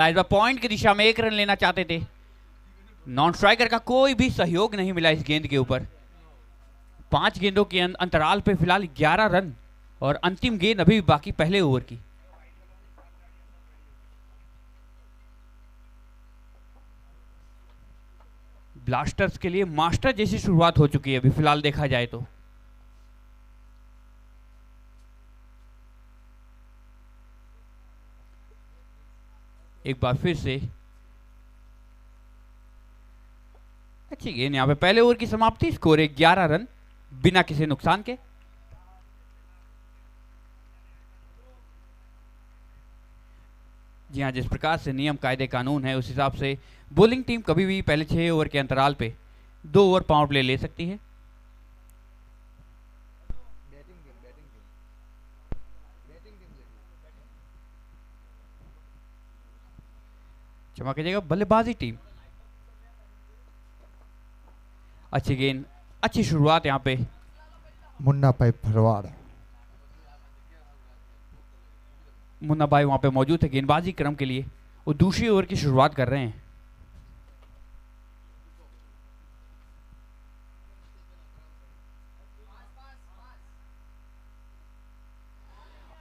इस बार पॉइंट की दिशा में 1 रन लेना चाहते थे। नॉन स्ट्राइकर का कोई भी सहयोग नहीं मिला इस गेंद के ऊपर। 5 गेंदों के अंतराल पे फिलहाल 11 रन और अंतिम गेंद अभी भी बाकी पहले ओवर की। ब्लास्टर्स के लिए मास्टर जैसी शुरुआत हो चुकी है अभी फिलहाल देखा जाए तो। एक बार फिर से अच्छी गेंद यहां पे पहले ओवर की समाप्ति। स्कोर 11 रन बिना किसी नुकसान के। जी हाँ, जिस प्रकार से नियम कायदे कानून है उस हिसाब से बॉलिंग टीम कभी भी पहले 6 ओवर के अंतराल पे 2 ओवर पावर प्ले ले सकती है। क्षमा कीजिएगा, बल्लेबाजी टीम। अच्छी गेंद, अच्छी शुरुआत यहां पे। मुन्ना भाई भरवाड़, मुन्ना भाई वहां पे मौजूद है गेंदबाजी क्रम के लिए। वो दूसरी ओवर की शुरुआत कर रहे हैं।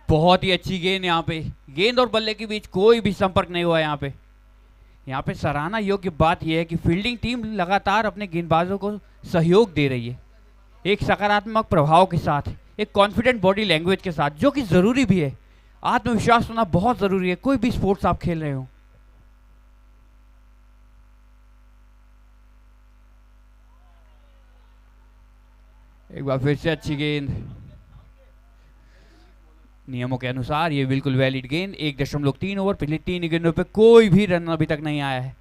बहुत ही अच्छी गेंद यहां पे। गेंद और बल्ले के बीच कोई भी संपर्क नहीं हुआ यहां पे सराहना योग्य बात यह है कि फील्डिंग टीम लगातार अपने गेंदबाजों को सहयोग दे रही है, एक सकारात्मक प्रभाव के साथ, एक कॉन्फिडेंट बॉडी लैंग्वेज के साथ, जो कि जरूरी भी है। आत्मविश्वास होना बहुत जरूरी है कोई भी स्पोर्ट्स आप खेल रहे हो। एक बार फिर से अच्छी गेंद। नियमों के अनुसार ये बिल्कुल वैलिड गेंद। 1.3 ओवर, पिछले 3 गेंदों पे कोई भी रन अभी तक नहीं आया है।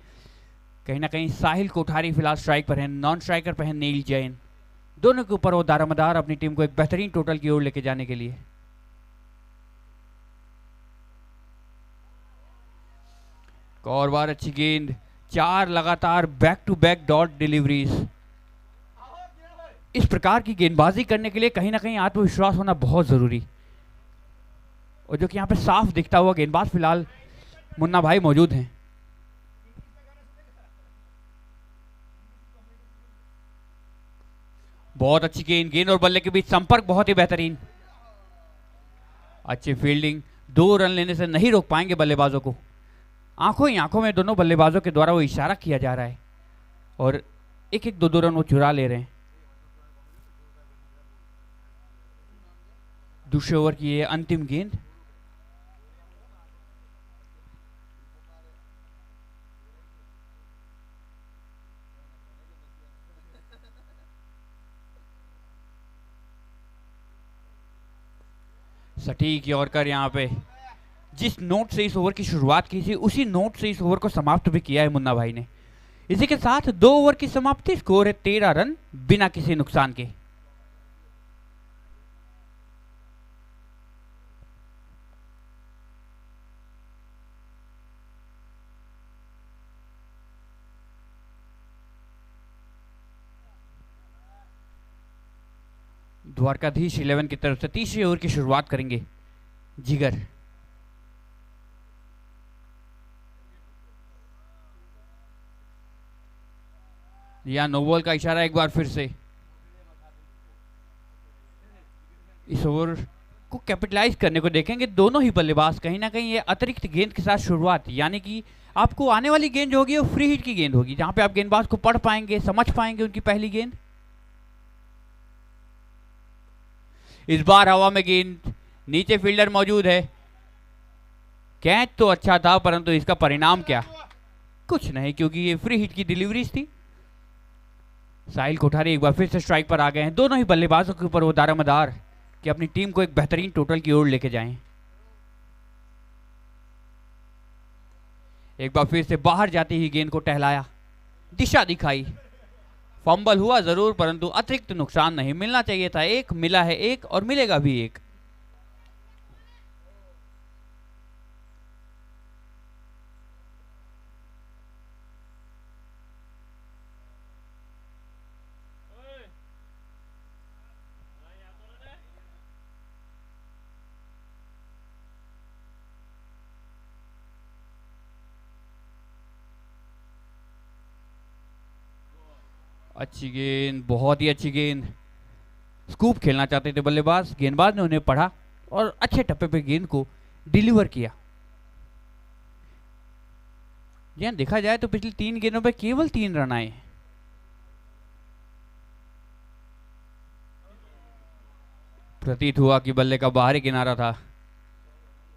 कहीं ना कहीं साहिल कोठारी फिलहाल स्ट्राइक पर है, नॉन स्ट्राइकर पर है नील जैन। दोनों के ऊपर वो दारोमदार अपनी टीम को एक बेहतरीन टोटल की ओर लेके जाने के लिए। और बार अच्छी गेंद। 4 लगातार back to back dot deliveries. इस प्रकार की गेंदबाजी करने के लिए कहीं ना कहीं आत्मविश्वास होना बहुत जरूरी, और जो कि यहां पे साफ दिखता हुआ गेंदबाज फिलहाल मुन्ना भाई मौजूद हैं। बहुत अच्छी गेंद, गेंद और बल्ले के बीच संपर्क बहुत ही बेहतरीन। अच्छी फील्डिंग। 2 रन लेने से नहीं रोक पाएंगे बल्लेबाजों को। आंखों ही आंखों में दोनों बल्लेबाजों के द्वारा वो इशारा किया जा रहा है और एक एक 2-2 रन वो चुरा ले रहे हैं। दूसरे ओवर की ये अंतिम गेंद। सटीक यॉर्कर यहां पे। जिस नोट से इस ओवर की शुरुआत की थी उसी नोट से इस ओवर को समाप्त भी किया है मुन्ना भाई ने। इसी के साथ 2 ओवर की समाप्ति। स्कोर है 13 रन बिना किसी नुकसान के। द्वारकाधीश 11 की तरफ से तीसरे ओवर की शुरुआत करेंगे जिगर। या नो बॉल का इशारा एक बार फिर से। इस ओवर को कैपिटलाइज करने को देखेंगे दोनों ही बल्लेबाज। कहीं ना कहीं ये अतिरिक्त गेंद के साथ शुरुआत, यानी कि आपको आने वाली गेंद जो होगी वो फ्री हिट की गेंद होगी, जहां पे आप गेंदबाज को पढ़ पाएंगे, समझ पाएंगे उनकी पहली गेंद। इस बार हवा में गेंद, नीचे फील्डर मौजूद है। कैच तो अच्छा था परंतु इसका परिणाम क्या, कुछ नहीं, क्योंकि ये फ्री हिट की डिलीवरीज थी। साहिल कोठारी एक बार फिर से स्ट्राइक पर आ गए हैं। दोनों ही बल्लेबाजों के ऊपर वो दारोमदार कि अपनी टीम को एक बेहतरीन टोटल की ओर लेके जाएं। एक बार फिर से बाहर जाती ही गेंद को टहलाया, दिशा दिखाई। फंबल हुआ जरूर परंतु अतिरिक्त नुकसान नहीं। मिलना चाहिए था एक, मिला है एक और मिलेगा भी एक। अच्छी गेंद, बहुत ही अच्छी गेंद। स्कूप खेलना चाहते थे बल्लेबाज, गेंदबाज ने उन्हें पढ़ा और अच्छे टप्पे पे गेंद को डिलीवर किया। जी देखा जाए तो पिछली 3 गेंदों पे केवल 3 रन आए। प्रतीत हुआ कि बल्ले का बाहरी किनारा था।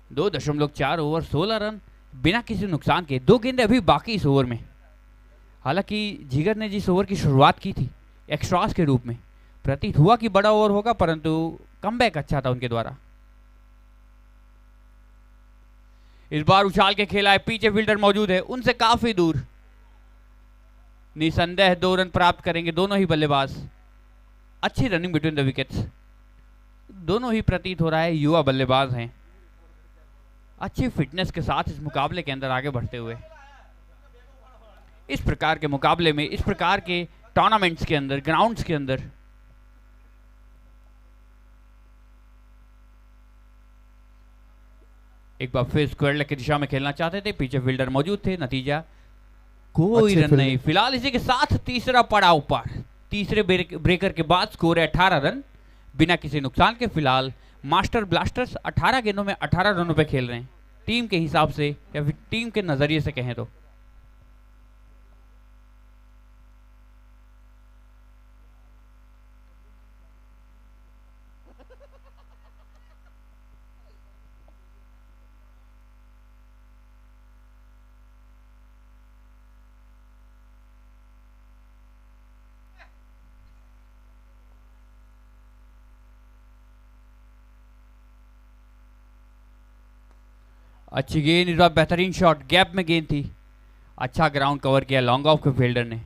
2.4 ओवर 16 रन बिना किसी नुकसान के। 2 गेंदें अभी बाकी इस ओवर में। हालांकि जिगर ने जिस ओवर की शुरुआत की थी एक्स्ट्रास के रूप में, प्रतीत हुआ कि बड़ा ओवर होगा, परंतु कमबैक अच्छा था उनके द्वारा। इस बार उछाल के खेला है, पीछे फील्डर मौजूद है, उनसे काफी दूर। निसंदेह 2 रन प्राप्त करेंगे दोनों ही बल्लेबाज। अच्छी रनिंग बिटवीन द विकेट्स। दोनों ही प्रतीत हो रहा है युवा बल्लेबाज हैं, अच्छी फिटनेस के साथ इस मुकाबले के अंदर आगे बढ़ते हुए। इस प्रकार के मुकाबले में, इस प्रकार के टूर्नामेंट्स के अंदर, ग्राउंड्स के अंदर एक बार फिर स्क्वायर लेग की दिशा में खेलना चाहते थे, पीछे फील्डर मौजूद थे। नतीजा कोई रन नहीं। फिलहाल इसी के साथ तीसरा पड़ाव पर, तीसरे ब्रेकर के बाद स्कोर है 18 रन बिना किसी नुकसान के। फिलहाल मास्टर ब्लास्टर्स 18 गेंदों में 18 रनों पे खेल रहे हैं, टीम के हिसाब से या फिर टीम के नजरिए से कहें तो। अच्छी गेंद, इस बार बेहतरीन शॉट, गैप में गेंद थी, अच्छा ग्राउंड कवर किया लॉन्ग ऑफ के फील्डर ने।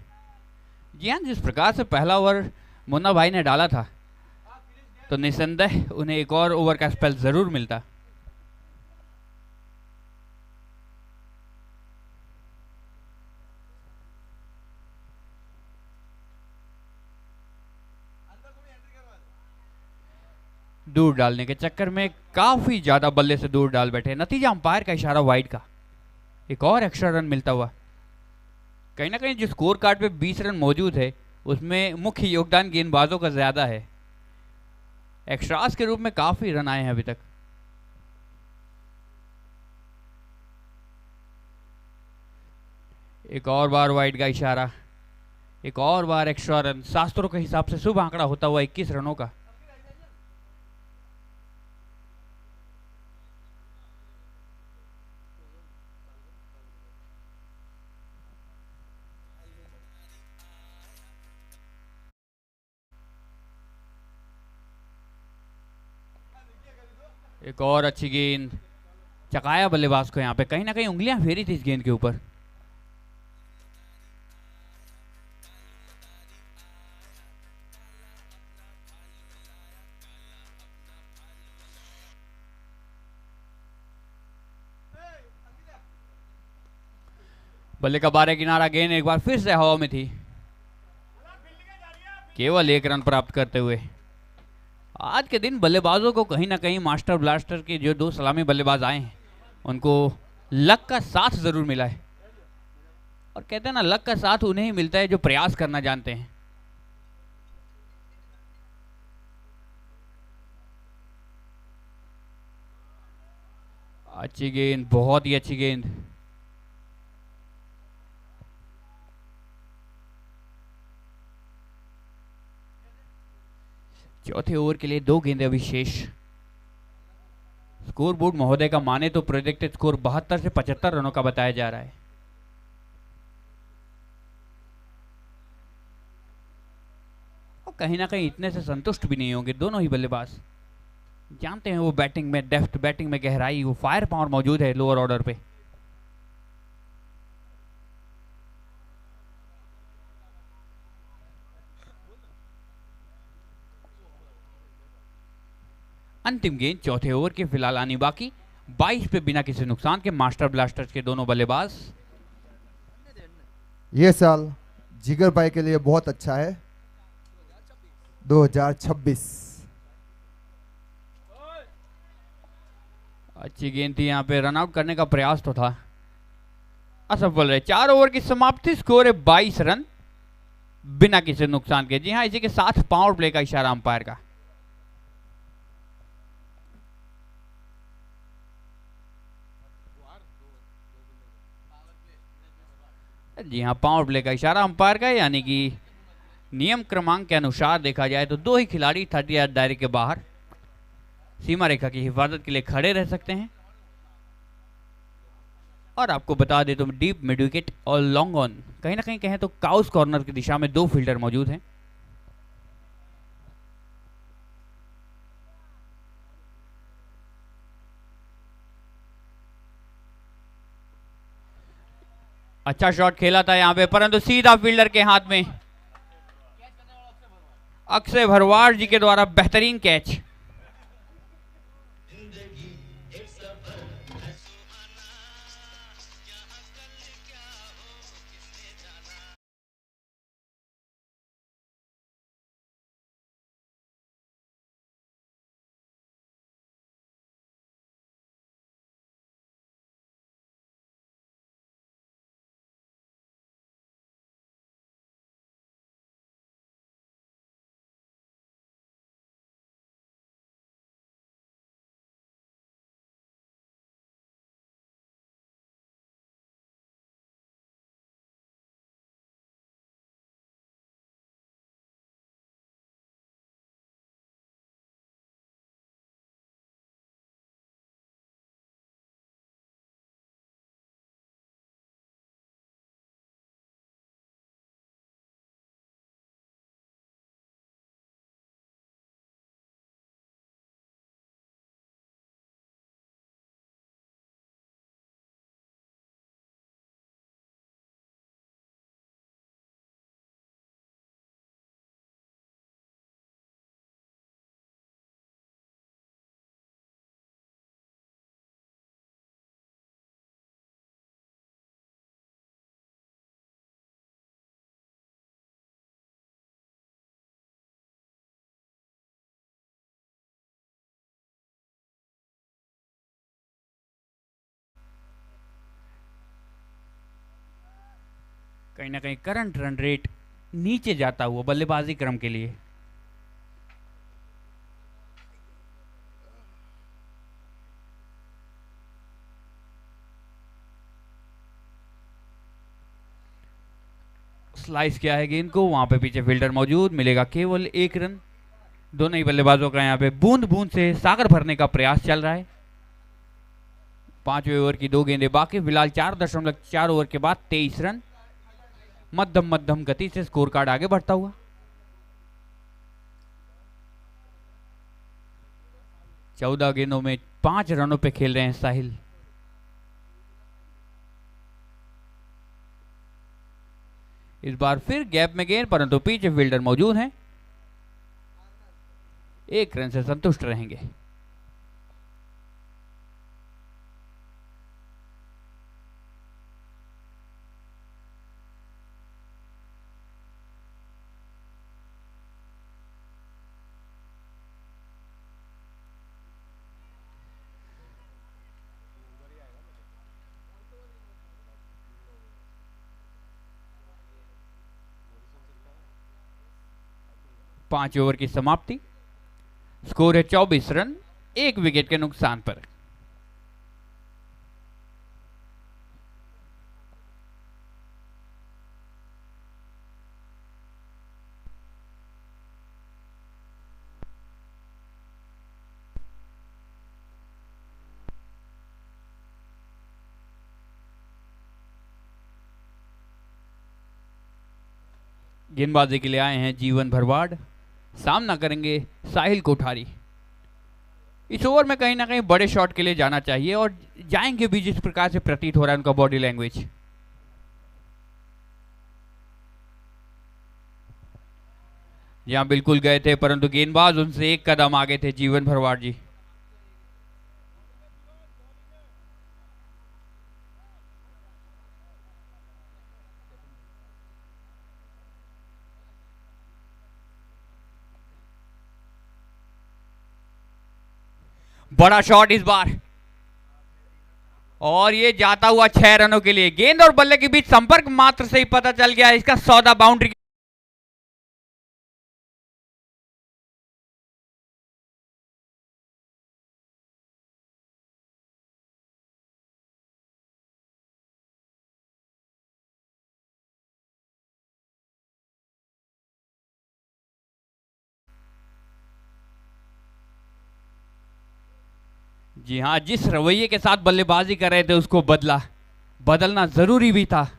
जी हाँ, जिस प्रकार से पहला ओवर मुन्ना भाई ने डाला था, तो निसंदेह उन्हें एक और ओवर का स्पेल जरूर मिलता। दूर डालने के चक्कर में काफी ज्यादा बल्ले से दूर डाल बैठे। नतीजा अंपायर का इशारा वाइड का। एक और एक्स्ट्रा रन मिलता हुआ। कहीं ना कहीं जो स्कोर कार्ड पे 20 रन मौजूद है, उसमें मुख्य योगदान गेंदबाजों का ज्यादा है। एक्स्ट्रास के रूप में काफी रन आए हैं अभी तक। एक और बार वाइड का इशारा, एक और बार एक्स्ट्रा रन। शास्त्रों के हिसाब से शुभ आंकड़ा होता हुआ 21 रनों का। एक और अच्छी गेंद, चकाया बल्लेबाज को। यहाँ पे कहीं ना कहीं उंगलियां फेरी थी इस गेंद के ऊपर। बल्ले का बारह किनारा, गेंद एक बार फिर से हवा में थी, केवल 1 रन प्राप्त करते हुए। आज के दिन बल्लेबाजों को कहीं ना कहीं मास्टर ब्लास्टर के जो 2 सलामी बल्लेबाज आए हैं, उनको लक का साथ जरूर मिला है। और कहते हैं ना, लक का साथ उन्हें ही मिलता है जो प्रयास करना जानते हैं। अच्छी गेंद, बहुत ही अच्छी गेंद। चौथे ओवर के लिए 2 गेंदें अभी शेष। स्कोर बोर्ड महोदय का माने तो प्रोजेक्टेड स्कोर 72 से 75 रनों का बताया जा रहा है। और कहीं ना कहीं इतने से संतुष्ट भी नहीं होंगे दोनों ही बल्लेबाज। जानते हैं वो बैटिंग में डेप्थ, बैटिंग में गहराई, वो फायर पावर मौजूद है लोअर ऑर्डर पे। अंतिम गेंद चौथे ओवर के फिलहाल आनी बाकी। 22 पे बिना किसी नुकसान के मास्टर ब्लास्टर्स के दोनों बल्लेबाज। ये साल जिगर भाई के लिए बहुत अच्छा है। 2026 अच्छी गेंद थी, यहाँ पे रन आउट करने का प्रयास तो था, असफल रहे। 4 ओवर की समाप्ति, स्कोर है 22 रन बिना किसी नुकसान के। जी हाँ, इसी के साथ पावर प्ले का इशारा अंपायर का। जी हाँ, पावर प्ले का इशारा अंपायर का, यानी कि नियम क्रमांक के अनुसार देखा जाए तो दो ही खिलाड़ी 30 यार्ड दायरे के बाहर सीमा रेखा की हिफाजत के लिए खड़े रह सकते हैं। और आपको बता दें तो डीप, मिड विकेट और लॉन्ग ऑन, कहीं ना कहीं कहें तो काउस कॉर्नर की दिशा में 2 फील्डर मौजूद हैं। अच्छा शॉट खेला था यहां पे, परंतु सीधा फील्डर के हाथ में। अक्षय भरवाड़ जी के द्वारा बेहतरीन कैच। कहीं ना कहीं करंट रन रेट नीचे जाता हुआ बल्लेबाजी क्रम के लिए। स्लाइस किया है गेंद को, वहां पे पीछे फील्डर मौजूद, मिलेगा केवल 1 रन। दोनों ही बल्लेबाजों का यहां पे बूंद बूंद से सागर भरने का प्रयास चल रहा है। 5वें ओवर की 2 गेंदें बाकी, फिलहाल 4.4 ओवर के बाद 23 रन। मध्यम मध्यम गति से स्कोर कार्ड आगे बढ़ता हुआ। चौदह गेंदों में 5 रनों पे खेल रहे हैं साहिल। इस बार फिर गैप में गेंद, परंतु पीछे फील्डर मौजूद हैं, 1 रन से संतुष्ट रहेंगे। पांच ओवर की समाप्ति, स्कोर है 24 रन, 1 विकेट के नुकसान पर। गेंदबाजी के लिए आए हैं जीवन भरवाड़, सामना करेंगे साहिल कोठारी। इस ओवर में कहीं ना कहीं बड़े शॉट के लिए जाना चाहिए, और जाएंगे भी जिस प्रकार से प्रतीत हो रहा है उनका बॉडी लैंग्वेज। यहां बिल्कुल गए थे, परंतु गेंदबाज उनसे 1 कदम आगे थे जीवन भरवाड़ जी। बड़ा शॉट इस बार, और ये जाता हुआ 6 रनों के लिए। गेंद और बल्ले के बीच संपर्क मात्र से ही पता चल गया, इसका सौदा बाउंड्री जी हाँ, जिस रवैये के साथ बल्लेबाजी कर रहे थे उसको बदलना जरूरी भी था।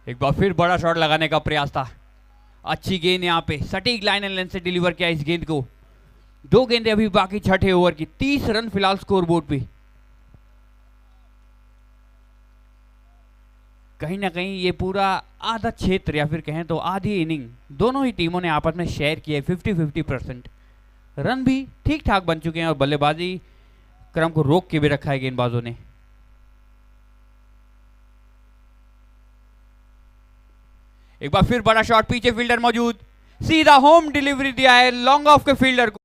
एक बार फिर बड़ा शॉट लगाने का प्रयास था। अच्छी गेंद यहाँ पे सटीक लाइन एंड लेंथ से डिलीवर किया इस गेंद को। 2 गेंदें अभी बाकी छठे ओवर की, 30 रन फिलहाल स्कोर बोर्ड पे। कहीं ना कहीं ये पूरा आधा क्षेत्र या फिर कहें तो आधी इनिंग दोनों ही टीमों ने आपस में शेयर किया है 50-50%। रन भी ठीक ठाक बन चुके हैं और बल्लेबाजी क्रम को रोक के भी रखा है गेंदबाजों ने। एक बार फिर बड़ा शॉट, पीछे फील्डर मौजूद, सीधा होम डिलीवरी दिया है लॉन्ग ऑफ के फील्डर को।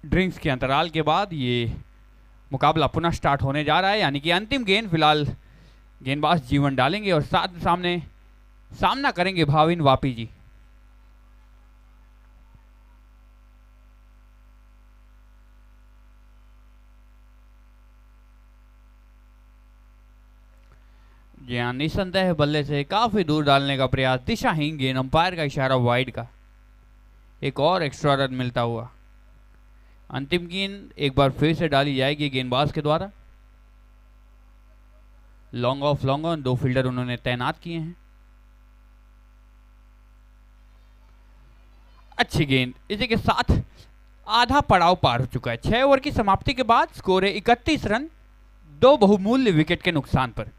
ड्रिंक्स के अंतराल के बाद ये मुकाबला पुनः स्टार्ट होने जा रहा है, यानी कि अंतिम गेंद फिलहाल गेंदबाज जीवन डालेंगे और सामने सामना करेंगे भाविन वापी जी। जी हाँ, निसंदेह बल्ले से काफी दूर डालने का प्रयास, दिशाहीन गेंद, अंपायर का इशारा वाइड का। एक और एक्स्ट्रा रन मिलता हुआ। अंतिम गेंद एक बार फिर से डाली जाएगी गेंदबाज के द्वारा। Long off long on, 2 fielder उन्होंने तैनात किए हैं। अच्छी गेंद, इसी के साथ आधा पड़ाव पार हो चुका है। 6 ओवर की समाप्ति के बाद स्कोर है 31 रन, 2 बहुमूल्य विकेट के नुकसान पर।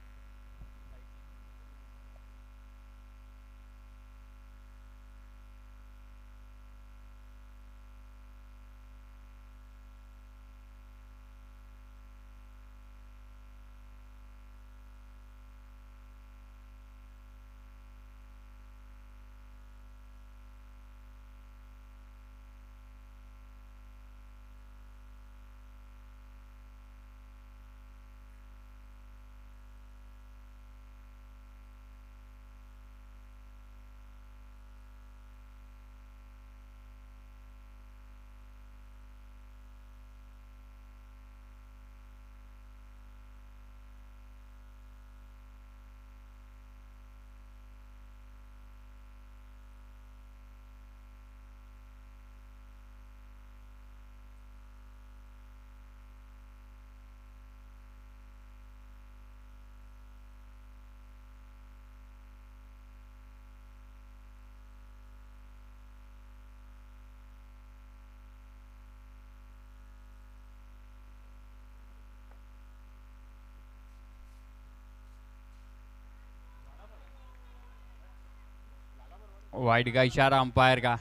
वाइड का इशारा अंपायर का,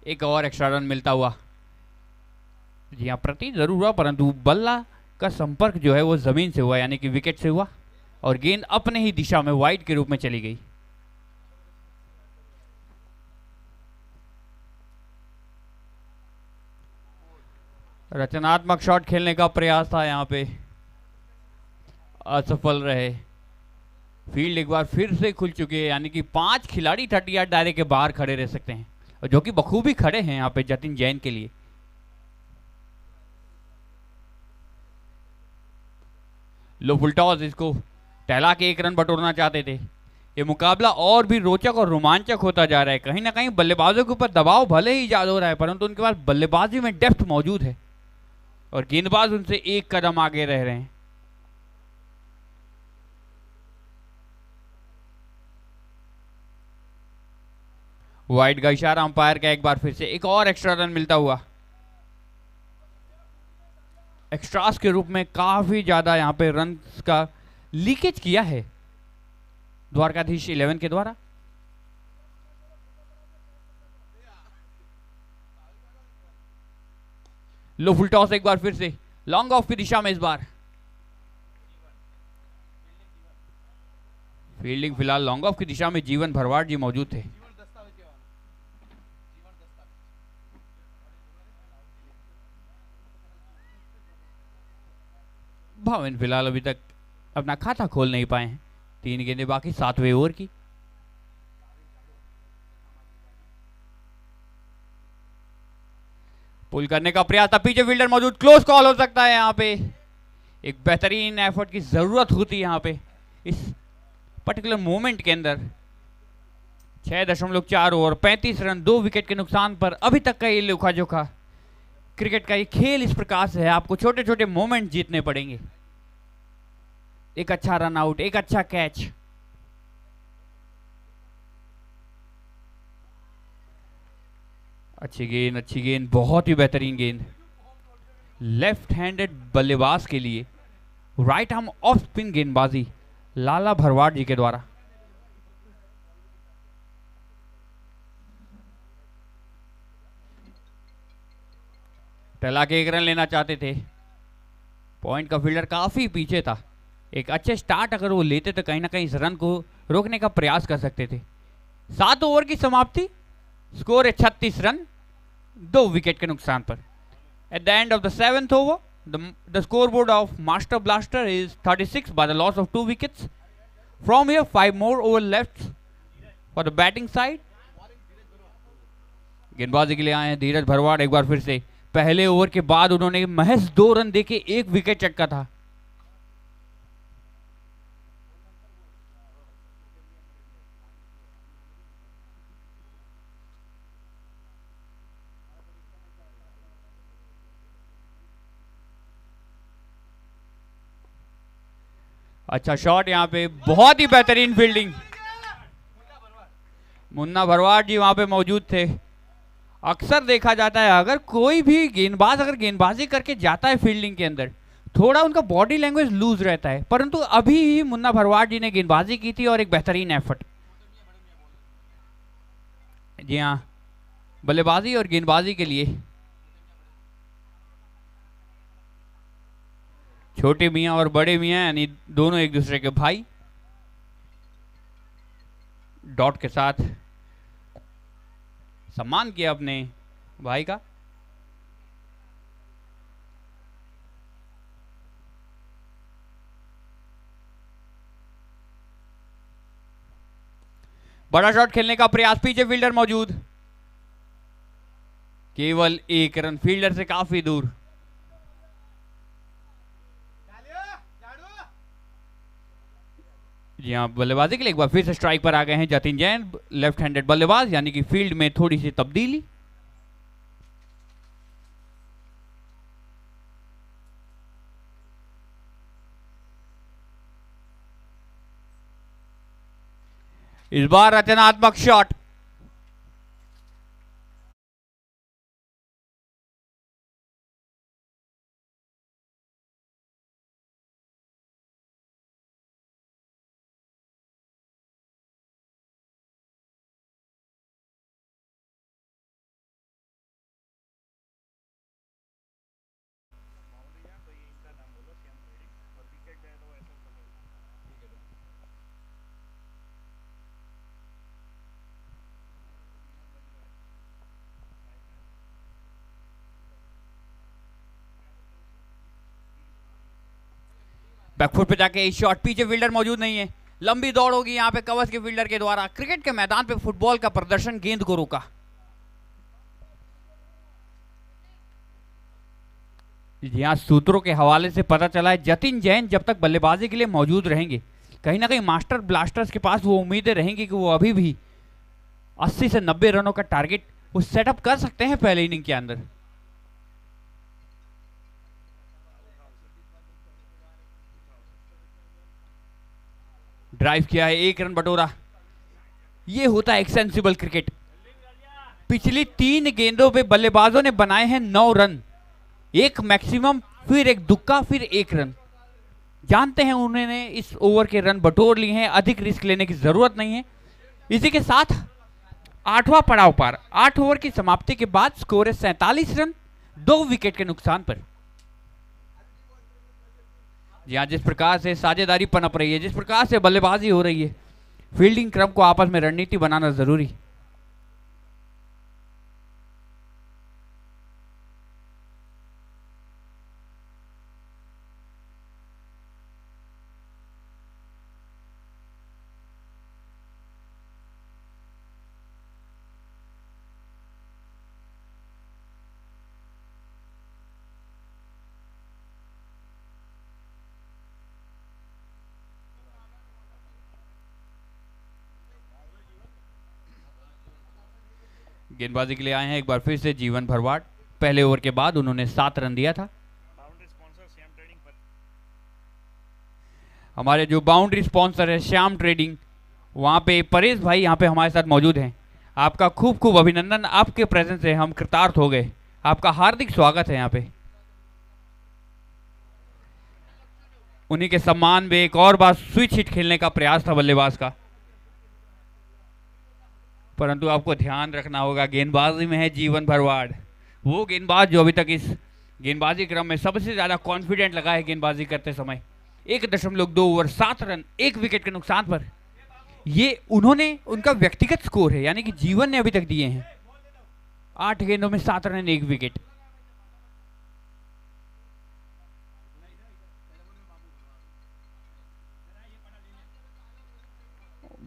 एक और एक्स्ट्रा रन मिलता हुआ। जी हाँ, प्रति जरूर हुआ परंतु बल्ला का संपर्क जो है वो जमीन से हुआ, यानी कि विकेट से हुआ और गेंद अपने ही दिशा में वाइड के रूप में चली गई। रचनात्मक शॉट खेलने का प्रयास था, यहाँ पे असफल रहे। फील्ड एक बार फिर से खुल चुकी है, यानी कि 5 खिलाड़ी 30 यार्ड दायरे के बाहर खड़े रह सकते हैं, और जो कि बखूबी खड़े हैं यहाँ पे जतिन जैन के लिए। लो फुल टॉस, इसको टहला के 1 रन बटोरना चाहते थे। ये मुकाबला और भी रोचक और रोमांचक होता जा रहा है। कहीं ना कहीं बल्लेबाजों के ऊपर दबाव भले ही ज्यादा हो रहा है, परंतु उनके पास बल्लेबाजी में डेप्थ मौजूद है और गेंदबाज उनसे 1 कदम आगे रह रहे हैं। वाइड का इशारा अंपायर का, एक बार फिर से एक और एक्स्ट्रा रन मिलता हुआ। एक्स्ट्रास के रूप में काफी ज्यादा यहां पे रन का लीकेज किया है द्वारकाधीश 11 के द्वारा। लो फुल टॉस, एक बार फिर से लॉन्ग ऑफ की दिशा में। इस बार फील्डिंग फिलहाल लॉन्ग ऑफ की दिशा में जीवन भरवाड़ जी मौजूद थे। भाविन फिलहाल अभी तक अपना खाता खोल नहीं पाए हैं। 3 गेंदें बाकी 7वें ओवर की। पुल करने का प्रयास था, पीछे फील्डर मौजूद, क्लोज कॉल हो सकता है। यहाँ पे एक बेहतरीन एफर्ट की जरूरत होती है यहाँ पे इस पर्टिकुलर मोमेंट के अंदर। 6.4 ओवर 35 रन 2 विकेट के नुकसान पर अभी तक का ये लेखा जोखा। क्रिकेट का ये खेल इस प्रकार से है, आपको छोटे छोटे मोमेंट जीतने पड़ेंगे। एक अच्छा रन आउट, एक अच्छा कैच। अच्छी गेंद, बहुत ही बेहतरीन गेंद। लेफ्ट हैंडेड बल्लेबाज के लिए राइट आर्म ऑफ स्पिन गेंदबाजी लाला भरवाड़ जी के द्वारा। टहला के 1 रन लेना चाहते थे। पॉइंट का फील्डर काफी पीछे था। एक अच्छे स्टार्ट अगर वो लेते तो कहीं ना कहीं इस रन को रोकने का प्रयास कर सकते थे। 7 ओवर की समाप्ति, स्कोर है 36 रन 2 विकेट के नुकसान पर। At the end of the 7th over, the scoreboard of Master Blaster is 36 by the loss of 2 wickets. From here, 5 more over left for the batting side. गेंदबाजी के लिए आए हैं धीरज भरवाड़। एक बार फिर से पहले ओवर के बाद उन्होंने महज 2 रन देके 1 विकेट चटका था। अच्छा शॉट, यहाँ पे बहुत ही बेहतरीन फील्डिंग। मुन्ना भरवाड़ जी वहां पे मौजूद थे। अक्सर देखा जाता है अगर कोई भी गेंदबाज अगर गेंदबाजी करके जाता है फील्डिंग के अंदर, थोड़ा उनका बॉडी लैंग्वेज लूज रहता है, परंतु अभी ही मुन्ना भरवाड़ जी ने गेंदबाजी की थी और एक बेहतरीन एफर्ट। जी हाँ, बल्लेबाजी और गेंदबाजी के लिए छोटे मियां और बड़े मियां यानी दोनों एक दूसरे के भाई। डॉट के साथ सम्मान किया अपने भाई का। बड़ा शॉट खेलने का प्रयास, पीछे फील्डर मौजूद, केवल 1 रन, फील्डर से काफी दूर। जी हाँ, बल्लेबाजी के लिए एक बार फिर से स्ट्राइक पर आ गए हैं जतिन जैन, लेफ्ट हैंडेड बल्लेबाज, यानी कि फील्ड में थोड़ी सी तब्दीली। इस बार रचनात्मक शॉट, बैकफुट पे जाके शॉट, पीछे फील्डर मौजूद नहीं है, लंबी दौड़ होगी यहाँ पे कवच के फील्डर के द्वारा। क्रिकेट के मैदान पे फुटबॉल का प्रदर्शन गेंद को रोका। यहाँ सूत्रों के हवाले से पता चला है जतिन जैन जब तक बल्लेबाजी के लिए मौजूद रहेंगे, कहीं ना कहीं मास्टर ब्लास्टर्स के पास वो उम्मीदें रहेंगी कि वो अभी भी 80 से 90 रनों का टारगेट वो सेटअप कर सकते हैं पहले इनिंग के अंदर। ड्राइव किया है, 1 रन बटोरा। ये होता है एक सेंसिबल क्रिकेट। पिछली 3 गेंदों पे बल्लेबाजों ने बनाए हैं 9 रन, एक मैक्सिमम, फिर एक दुक्का, फिर 1 रन। जानते हैं उन्होंने इस ओवर के रन बटोर लिए हैं, अधिक रिस्क लेने की जरूरत नहीं है। इसी के साथ 8वां पड़ाव पार। 8 ओवर की समाप्ति के बाद स्कोर है 47 रन, 2 विकेट के नुकसान पर। यहाँ जिस प्रकार से साझेदारी पनप रही है, जिस प्रकार से बल्लेबाजी हो रही है, फील्डिंग क्रम को आपस में रणनीति बनाना जरूरी। गेंदबाजी के लिए आए हैं एक बार फिर से जीवन भरवाड़। पहले ओवर के बाद उन्होंने 7 रन दिया था। हमारे जो बाउंड्री स्पॉन्सर है श्याम ट्रेडिंग, वहां पे परेश भाई यहाँ पे हमारे साथ मौजूद हैं। आपका खूब खूब अभिनंदन, आपके प्रेजेंस से हम कृतार्थ हो गए। आपका हार्दिक स्वागत है यहाँ पे। उन्हीं के सम्मान में एक और बार स्विच हिट खेलने का प्रयास था बल्लेबाज का, परंतु आपको ध्यान रखना होगा गेंदबाजी में है जीवन भरवाड़, वो गेंदबाज जो अभी तक इस गेंदबाजी क्रम में सबसे ज्यादा कॉन्फिडेंट लगा है गेंदबाजी करते समय। 1.2 ओवर 7 रन, 1 विकेट के नुकसान पर। ये उन्होंने, उनका व्यक्तिगत स्कोर है, यानी कि जीवन ने अभी तक दिए हैं 8 गेंदों में 7 रन, 1 विकेट।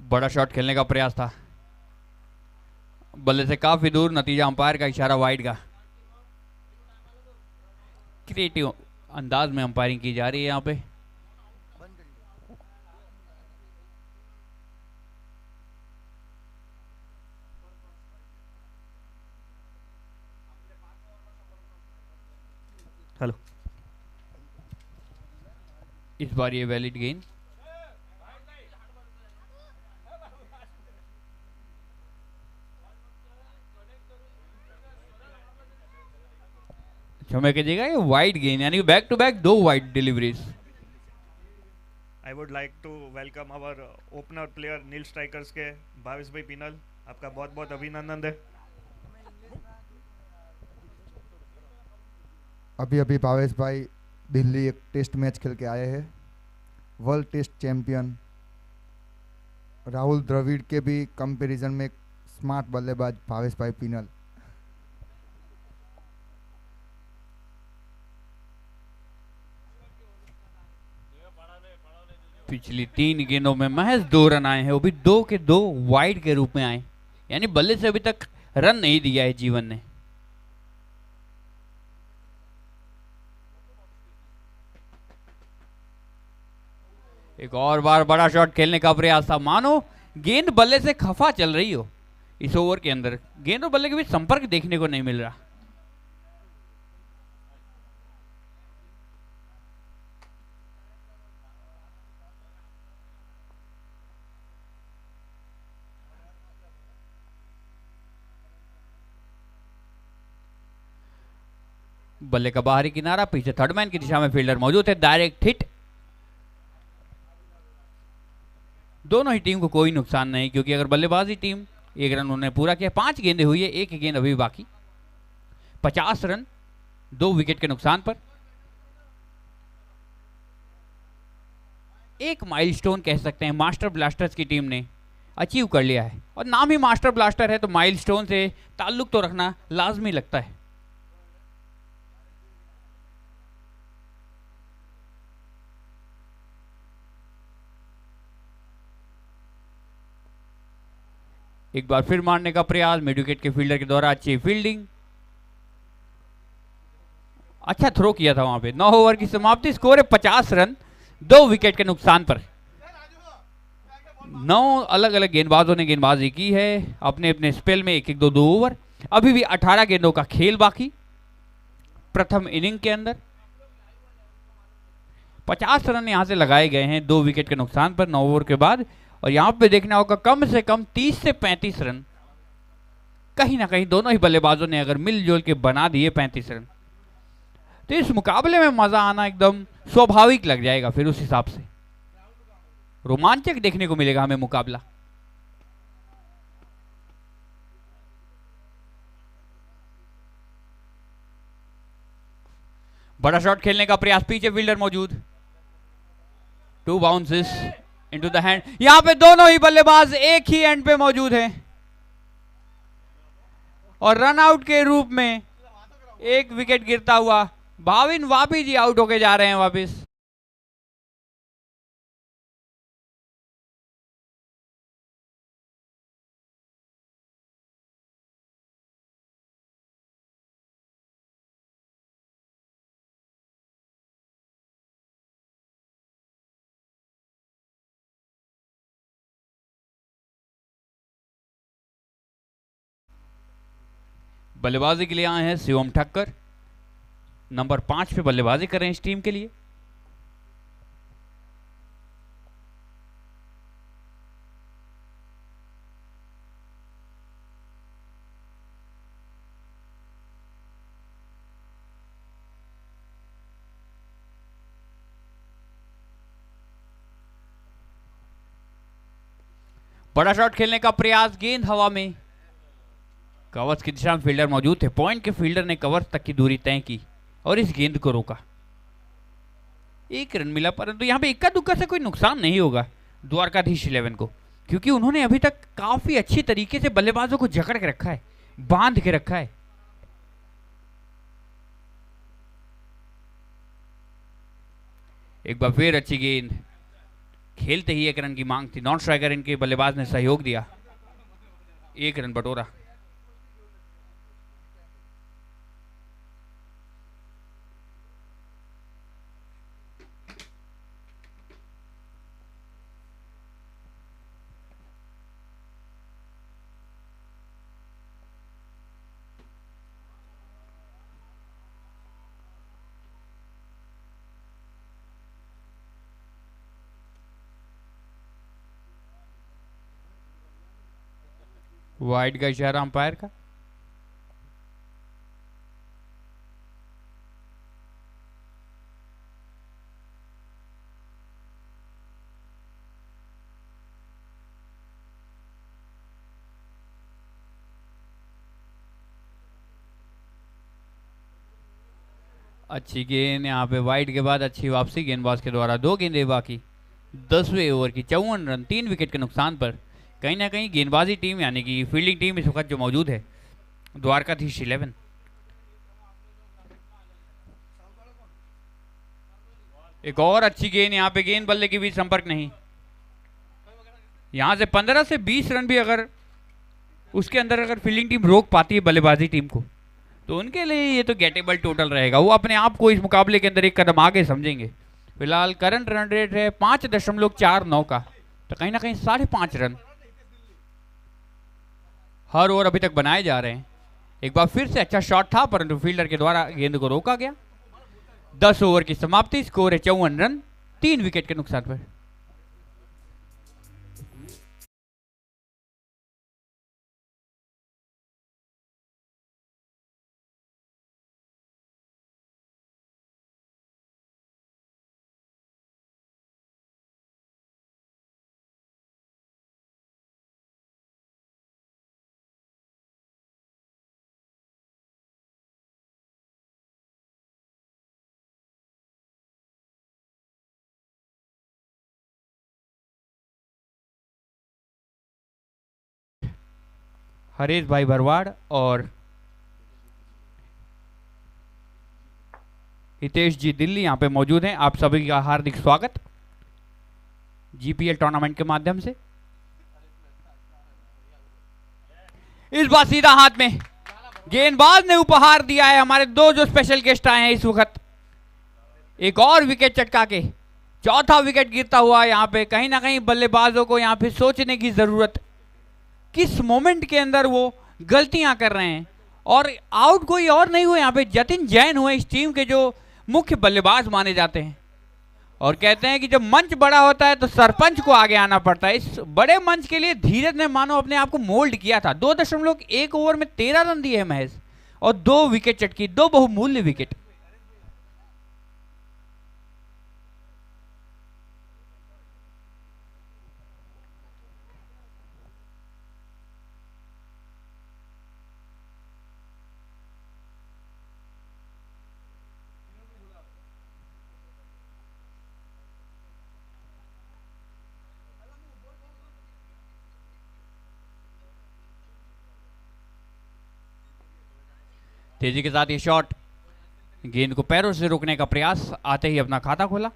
बड़ा शॉट खेलने का प्रयास था, बल्ले से काफी दूर, नतीजा अंपायर का इशारा वाइड का। क्रिएटिव अंदाज में अंपायरिंग की जा रही है यहाँ पे। हेलो, इस बार ये वैलिड गेंद। क्षमा कीजिएगा, ये वाइड गेंद, यानी back to back 2 wide deliveries. I would like to welcome our opener player Neel strikers के भावेश भाई पिनल। आपका बहुत बहुत अभिनंदन है। अभी अभी भावेश भाई दिल्ली एक टेस्ट मैच खेल के आए हैं। World test champion Rahul Dravid के भी कंपैरिजन में स्मार्ट बल्लेबाज भावेश भाई पिनल। पिछली 3 गेंदों में महज 2 रन आए हैं, वो भी 2 के 2 वाइड के रूप में आए, यानी बल्ले से अभी तक रन नहीं दिया है जीवन ने। एक और बार बड़ा शॉट खेलने का प्रयास था, मानो गेंद बल्ले से खफा चल रही हो। इस ओवर के अंदर गेंद और बल्ले के बीच संपर्क देखने को नहीं मिल रहा। बल्ले का बाहरी किनारा, पीछे थर्ड मैन की दिशा में फील्डर मौजूद है, डायरेक्ट हिट। दोनों ही टीम को कोई नुकसान नहीं, क्योंकि अगर बल्लेबाजी टीम 1 रन उन्होंने पूरा किया, 5 गेंदें हुई है, 1 गेंद अभी बाकी। 50 रन, 2 विकेट के नुकसान पर। एक माइलस्टोन कह सकते हैं मास्टर ब्लास्टर्स की टीम ने अचीव कर लिया है, और नाम ही मास्टर ब्लास्टर है तो माइलस्टोन से ताल्लुक तो रखना लाजमी लगता है। एक बार फिर मारने का प्रयास, मिड विकेट के फील्डर के द्वारा अच्छी फील्डिंग, अच्छा थ्रो किया था वहां पे। 9 ओवर की समाप्ति, स्कोर है 50 रन 2 विकेट के नुकसान पर। 9 अलग अलग गेंदबाजों ने गेंदबाजी की है अपने अपने स्पेल में, 1-1 2-2 ओवर। अभी भी 18 गेंदों का खेल बाकी प्रथम इनिंग के अंदर। 50 रन यहां से लगाए गए हैं 2 विकेट के नुकसान पर 9 ओवर के बाद। और यहां पे देखना होगा कम से कम 30 से 35 रन कहीं ना कहीं दोनों ही बल्लेबाजों ने अगर मिलजुल के बना दिए 35 रन, तो इस मुकाबले में मजा आना एकदम स्वाभाविक लग जाएगा। फिर उस हिसाब से रोमांचक देखने को मिलेगा हमें मुकाबला। बड़ा शॉट खेलने का प्रयास, पीछे फील्डर मौजूद, 2 बाउंसेस इनटू द हैंड। यहां पे दोनों ही बल्लेबाज एक ही एंड पे मौजूद हैं और रन आउट के रूप में एक विकेट गिरता हुआ भाविन वापी जी आउट होके जा रहे हैं वापस। बल्लेबाजी के लिए आए हैं शिवम ठक्कर, नंबर 5 पे बल्लेबाजी कर रहे हैं इस टीम के लिए। बड़ा शॉट खेलने का प्रयास, गेंद हवा में, कवर्स की दिशा में फील्डर मौजूद थे। पॉइंट के फील्डर ने कवर्स तक की दूरी तय की और इस गेंद को रोका। 1 रन मिला, परंतु यहां पे इक्का दुक्का से कोई नुकसान नहीं होगा द्वारकाधीश 11 को, क्योंकि उन्होंने अभी तक काफी अच्छी तरीके से बल्लेबाजों को जकड़ के रखा है, बांध के रखा है। एक बार फिर अच्छी गेंद, खेलते ही 1 रन की मांग थी, नॉन स्ट्राइकर इनके बल्लेबाज ने सहयोग दिया, 1 रन बटोरा। वाइड का इशारा अंपायर का। अच्छी गेंद यहाँ पे वाइड के बाद अच्छी वापसी गेंदबाज के द्वारा। 2 गेंदें बाकी 10वें ओवर की, 54 रन 3 विकेट के नुकसान पर। कहीं ना कहीं गेंदबाजी टीम यानी कि फील्डिंग टीम इस वक्त जो मौजूद है द्वारकाधीश 11, एक और अच्छी गेंद, यहाँ पे गेंद बल्ले के बीच संपर्क नहीं। यहां से 15 से 20 रन भी अगर उसके अंदर अगर फील्डिंग टीम रोक पाती है बल्लेबाजी टीम को, तो उनके लिए ये तो गेटेबल टोटल रहेगा। वो अपने आप को इस मुकाबले के अंदर एक कदम आगे समझेंगे। फिलहाल करंट रन रेट है 5.49 का, तो कहीं ना कहीं 5.5 रन हर ओवर अभी तक बनाए जा रहे हैं। एक बार फिर से अच्छा शॉट था, परंतु फील्डर के द्वारा गेंद को रोका गया। 10 ओवर की समाप्ति, स्कोर है 54 रन 3 विकेट के नुकसान पर। हरीश भाई भरवाड़ और हितेश जी दिल्ली यहाँ पे मौजूद हैं। आप सभी का हार्दिक स्वागत जीपीएल टूर्नामेंट के माध्यम से। इस बार सीधा हाथ में गेंदबाज ने उपहार दिया है। हमारे दो जो स्पेशल गेस्ट आए हैं इस वक्त, एक और विकेट चटका के चौथा विकेट गिरता हुआ यहाँ पे। कहीं ना कहीं बल्लेबाजों को यहाँ पे सोचने की जरूरत, किस मोमेंट के अंदर वो गलतियां कर रहे हैं। और आउट कोई और नहीं हुए यहाँ पे, जतिन जैन हुए इस टीम के जो मुख्य बल्लेबाज माने जाते हैं। और कहते हैं कि जब मंच बड़ा होता है तो सरपंच को आगे आना पड़ता है। इस बड़े मंच के लिए धीरज ने मानो अपने आप को मोल्ड किया था। 2.1 ओवर में 13 रन दिए महज और 2 विकेट चटकी, 2 बहुमूल्य विकेट। तेजी के साथ ये शॉट, गेंद को पैरों से रोकने का प्रयास, आते ही अपना खाता खोला।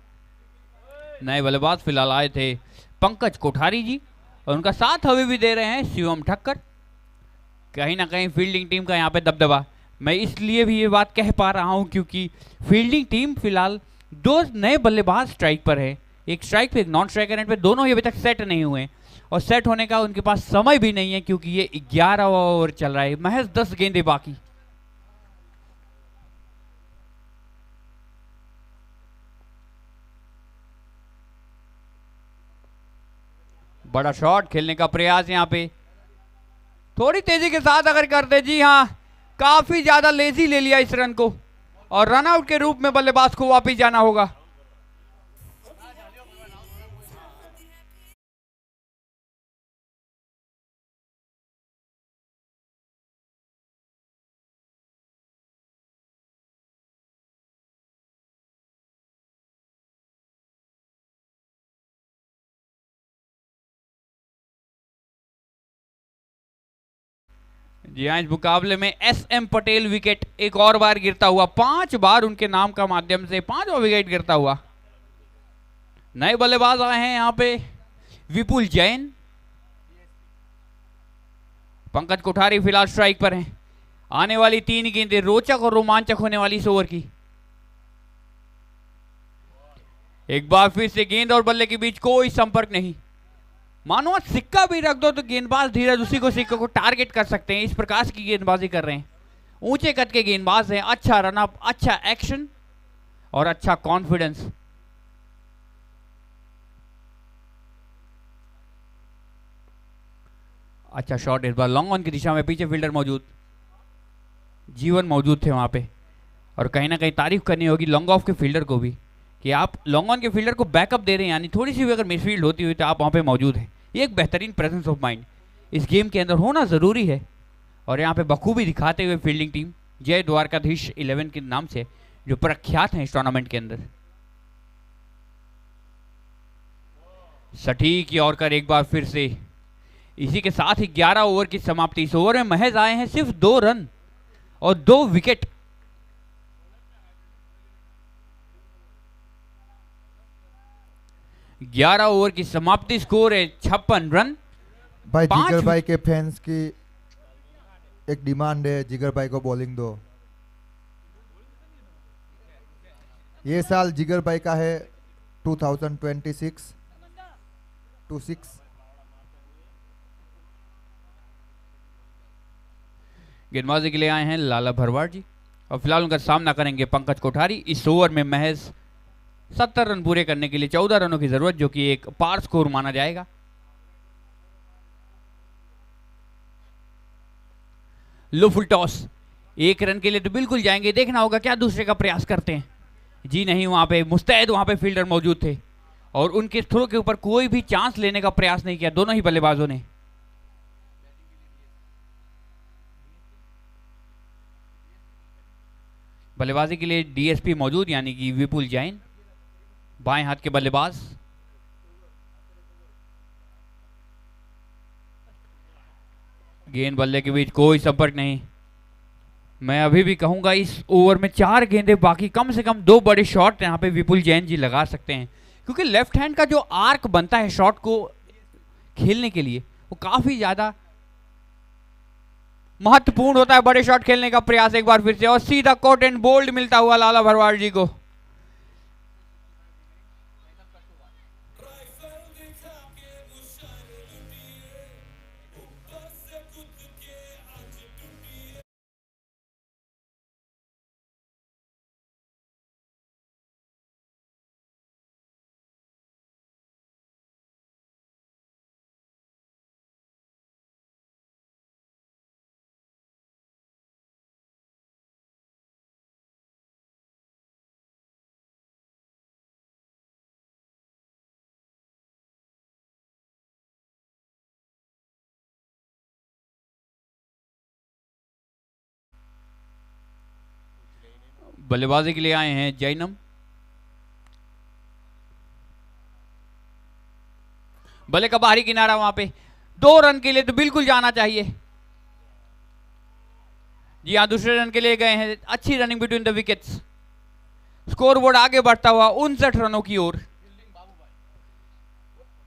नए बल्लेबाज फिलहाल आए थे पंकज कोठारी जी और उनका साथ अभी भी दे रहे हैं शिवम ठक्कर। कहीं ना कहीं फील्डिंग टीम का यहाँ पे दबदबा, मैं इसलिए भी ये बात कह पा रहा हूँ क्योंकि फील्डिंग टीम फिलहाल 2 नए बल्लेबाज स्ट्राइक पर है, एक स्ट्राइक पे एक नॉन स्ट्राइकर एंड पे। दोनों ही अभी तक सेट नहीं हुए और सेट होने का उनके पास समय भी नहीं है क्योंकि ये 11वां ओवर चल रहा है, महज 10 गेंदें बाकी। बड़ा शॉट खेलने का प्रयास यहाँ पे, थोड़ी तेजी के साथ अगर करते, जी हाँ काफी ज्यादा लेजी ले लिया इस रन को और रन आउट के रूप में बल्लेबाज को वापस जाना होगा। जी हाँ, इस मुकाबले में एस.एम. पटेल विकेट एक और बार गिरता हुआ, 5 बार उनके नाम का माध्यम से 5वां विकेट गिरता हुआ। नए बल्लेबाज आए हैं यहाँ पे विपुल जैन, पंकज कोठारी फिलहाल स्ट्राइक पर हैं। आने वाली 3 गेंदें रोचक और रोमांचक होने वाली इस ओवर की। एक बार फिर से गेंद और बल्ले के बीच कोई संपर्क नहीं, मानो आज सिक्का भी रख दो तो गेंदबाज धीरज उसी को सिक्के को टारगेट कर सकते हैं। इस प्रकार की गेंदबाजी कर रहे हैं, ऊंचे कद के गेंदबाज हैं। अच्छा रनअप, अच्छा एक्शन और अच्छा कॉन्फिडेंस। अच्छा शॉट इस बार लॉन्ग ऑन की दिशा में, पीछे फील्डर मौजूद, जीवन मौजूद थे वहां पे। और कहीं ना कहीं तारीफ करनी होगी लॉन्ग ऑफ के फील्डर को भी कि आप लॉन्ग ऑन के फील्डर को बैकअप दे रहे हैं, यानी थोड़ी सी भी अगर मिसफील्ड होती हुई तो आप वहां पे मौजूद हैं। ये एक बेहतरीन प्रेजेंस ऑफ माइंड इस गेम के अंदर होना जरूरी है और यहाँ पे बखूबी दिखाते हुए फील्डिंग टीम जय द्वारकाधीश 11 के नाम से जो प्रख्यात हैं इस टूर्नामेंट के अंदर। सटीक यॉर्कर एक बार फिर से। इसी के साथ ही 11 ओवर की समाप्ति। इस ओवर में महज आए हैं सिर्फ 2 रन और 2 विकेट। ग्यारह ओवर की समाप्ति, स्कोर है 56 रन। भाई जिगर भाई के फैंस की एक डिमांड है, जिगर भाई को बॉलिंग दो। ये साल जिगर भाई का है 2026 गेंदबाजी के लिए आए हैं लाला भरवाड़ जी और फिलहाल उनका सामना करेंगे पंकज कोठारी। इस ओवर में महज 70 रन पूरे करने के लिए 14 रनों की जरूरत, जो कि एक पार स्कोर माना जाएगा। लो फुल टॉस, 1 रन के लिए तो बिल्कुल जाएंगे, देखना होगा क्या दूसरे का प्रयास करते हैं। जी नहीं, वहां पे मुस्तैद वहां पे फील्डर मौजूद थे और उनके थ्रो के ऊपर कोई भी चांस लेने का प्रयास नहीं किया दोनों ही बल्लेबाजों ने। बल्लेबाजी के लिए डीएसपी मौजूद, यानी कि विपुल जैन, बाएं हाथ के बल्लेबाज। गेंद बल्ले के बीच कोई संपर्क नहीं। मैं अभी भी कहूंगा इस ओवर में 4 गेंदें बाकी, कम से कम 2 बड़े शॉट यहां पे विपुल जैन जी लगा सकते हैं, क्योंकि लेफ्ट हैंड का जो आर्क बनता है शॉट को खेलने के लिए वो काफी ज्यादा महत्वपूर्ण होता है बड़े शॉट खेलने का प्रयास एक बार फिर से, और सीधा कॉट एंड बोल्ड मिलता हुआ लाला भरवाड़ जी को। बल्लेबाजी के लिए आए हैं जैनम। बल्ले का बाहरी किनारा, वहां पे 2 रन के लिए तो बिल्कुल जाना चाहिए। जी हाँ, दूसरे रन के लिए गए हैं। अच्छी running between the wickets. Scoreboard आगे बढ़ता हुआ 59 रनों की ओर।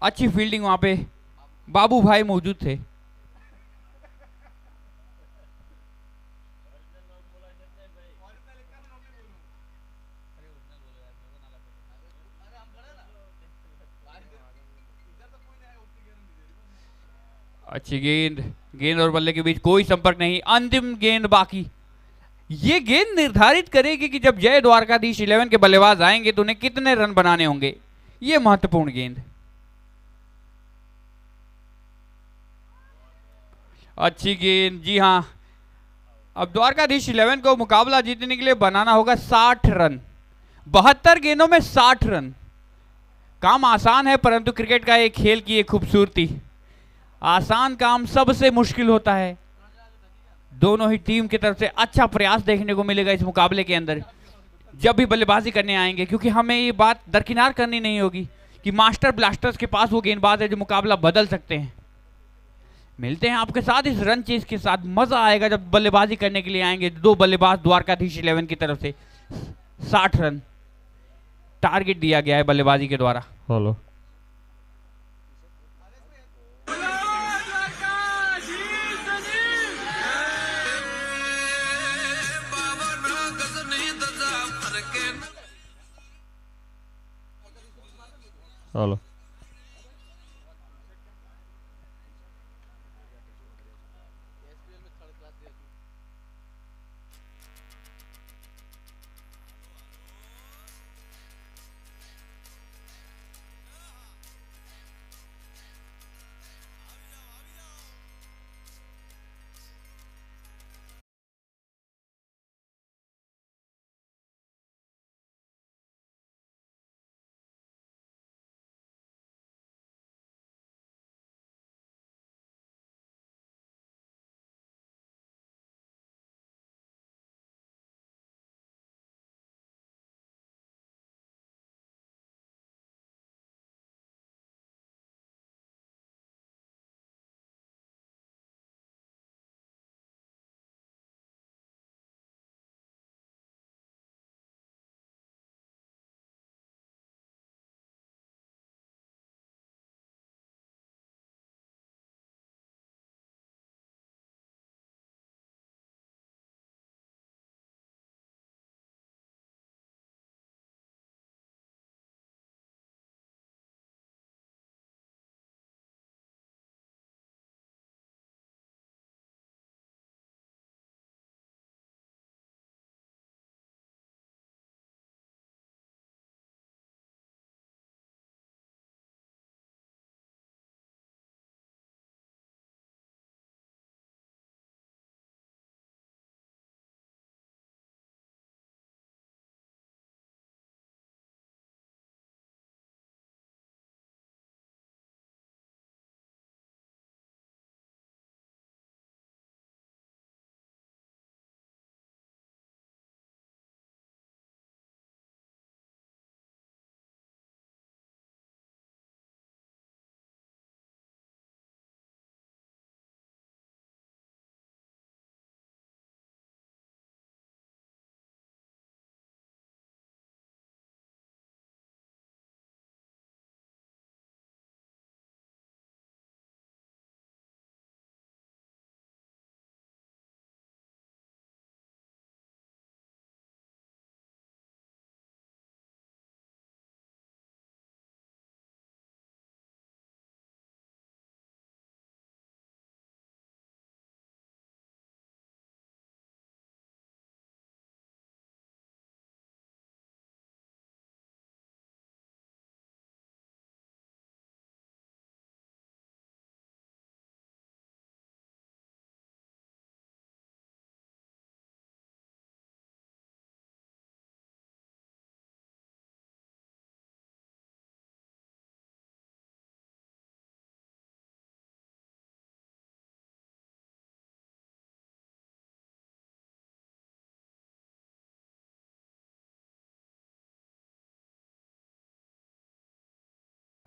अच्छी फील्डिंग, वहां पे बाबू भाई मौजूद थे। अच्छी गेंद, गेंद और बल्ले के बीच कोई संपर्क नहीं। अंतिम गेंद बाकी। ये गेंद निर्धारित करेगी कि जब जय द्वारकाधीश 11 के बल्लेबाज आएंगे तो उन्हें कितने रन बनाने होंगे। ये महत्वपूर्ण गेंद। अच्छी गेंद। जी हाँ, अब द्वारकाधीश 11 को मुकाबला जीतने के लिए बनाना होगा 60 रन। 72 गेंदों में 60 रन। काम आसान है, परंतु क्रिकेट का एक खेल की एक खूबसूरती, आसान काम सबसे मुश्किल होता है। दोनों ही टीम की तरफ से अच्छा प्रयास देखने को मिलेगा इस मुकाबले के अंदर जब भी बल्लेबाजी करने आएंगे, क्योंकि हमें ये बात दरकिनार करनी नहीं होगी कि मास्टर ब्लास्टर्स के पास वो गेंदबाज है जो मुकाबला बदल सकते हैं। मिलते हैं आपके साथ इस रन चेज के साथ। मजा आएगा जब बल्लेबाजी करने के लिए आएंगे 2 बल्लेबाज द्वारकाधीश 11 की तरफ से। 60 रन टारगेट दिया गया है बल्लेबाजी के द्वारा। Hello hello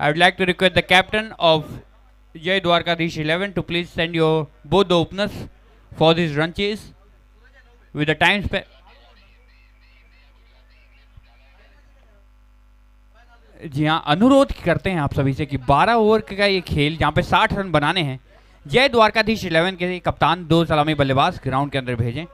I would like to request the captain of Jai Dwarkadish 11 to please send your both the openers for this run chase with the time span. जी हाँ, अनुरोध करते हैं आप सभी से कि 12 ओवर का ये खेल जहाँ पे 60 रन बनाने हैं, जय द्वारकाधीश 11 के कप्तान 2 सलामी बल्लेबाज ग्राउंड के अंदर भेजें।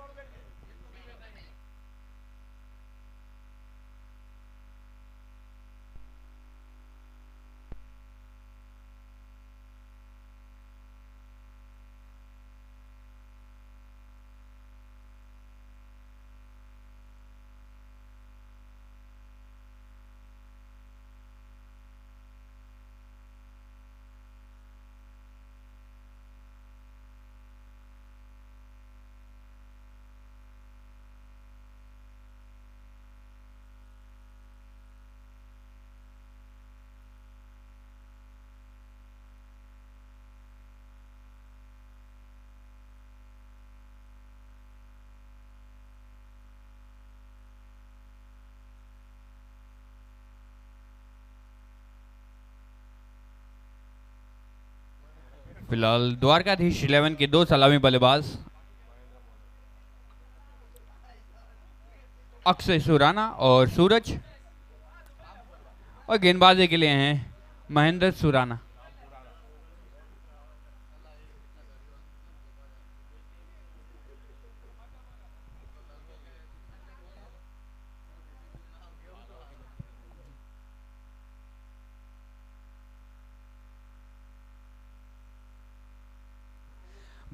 फिलहाल द्वारकाधीश 11 के 2 सलामी बल्लेबाज अक्षय सुराना और सूरज, और गेंदबाजी के लिए हैं महेंद्र सुराना।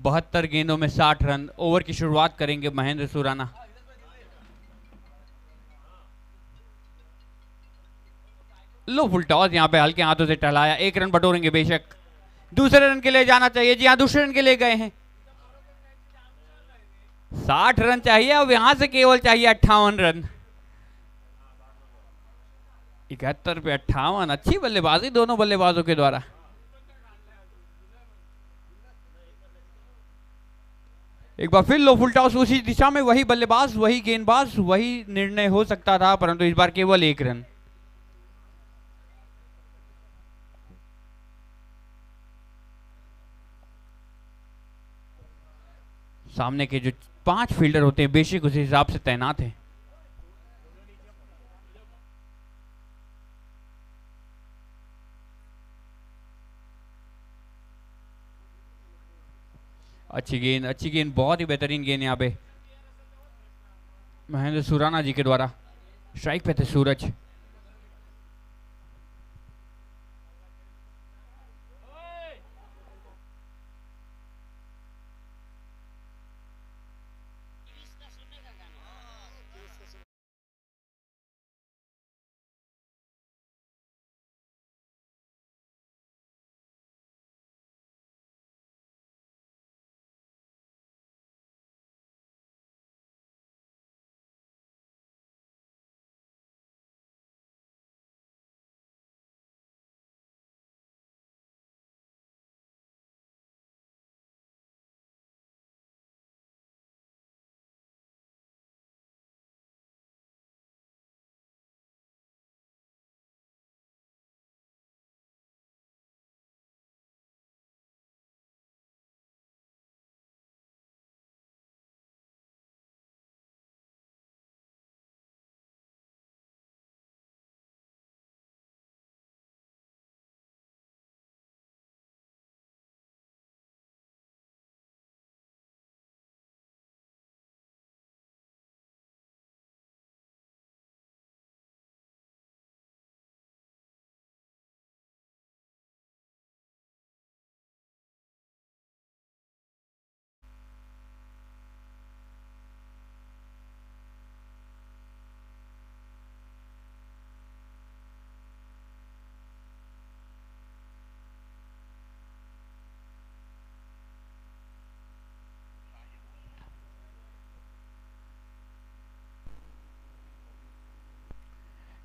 बहत्तर गेंदों में 60 रन। ओवर की शुरुआत करेंगे महेंद्र सुराना। लो फुल टॉस यहां पे हल्के हाथों से टहलाया, 1 रन बटोरेंगे बेशक, दूसरे रन के लिए जाना चाहिए। जी हां, दूसरे रन के लिए गए हैं। 60 रन चाहिए, अब यहां से केवल चाहिए 58 रन। 71 पे 58, अच्छी बल्लेबाजी दोनों बल्लेबाजों के द्वारा। एक बार फिर लो फुल टॉस, उसी दिशा में वही बल्लेबाज, वही गेंदबाज, वही निर्णय हो सकता था, परंतु इस बार केवल 1 रन। सामने के जो 5 फील्डर होते हैं बेशक उसी हिसाब से तैनात हैं। अच्छी गेंद, बहुत ही बेहतरीन गेंद यहाँ पे महेंद्र सुराना जी के द्वारा। स्ट्राइक पे थे सूरज।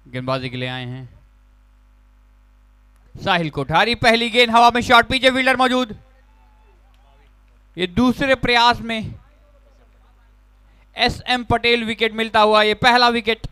गेंदबाजी के लिए आए हैं साहिल कोठारी। पहली गेंद हवा में, शॉट, पीछे फील्डर मौजूद। ये दूसरे प्रयास में SM पटेल विकेट मिलता हुआ, ये पहला विकेट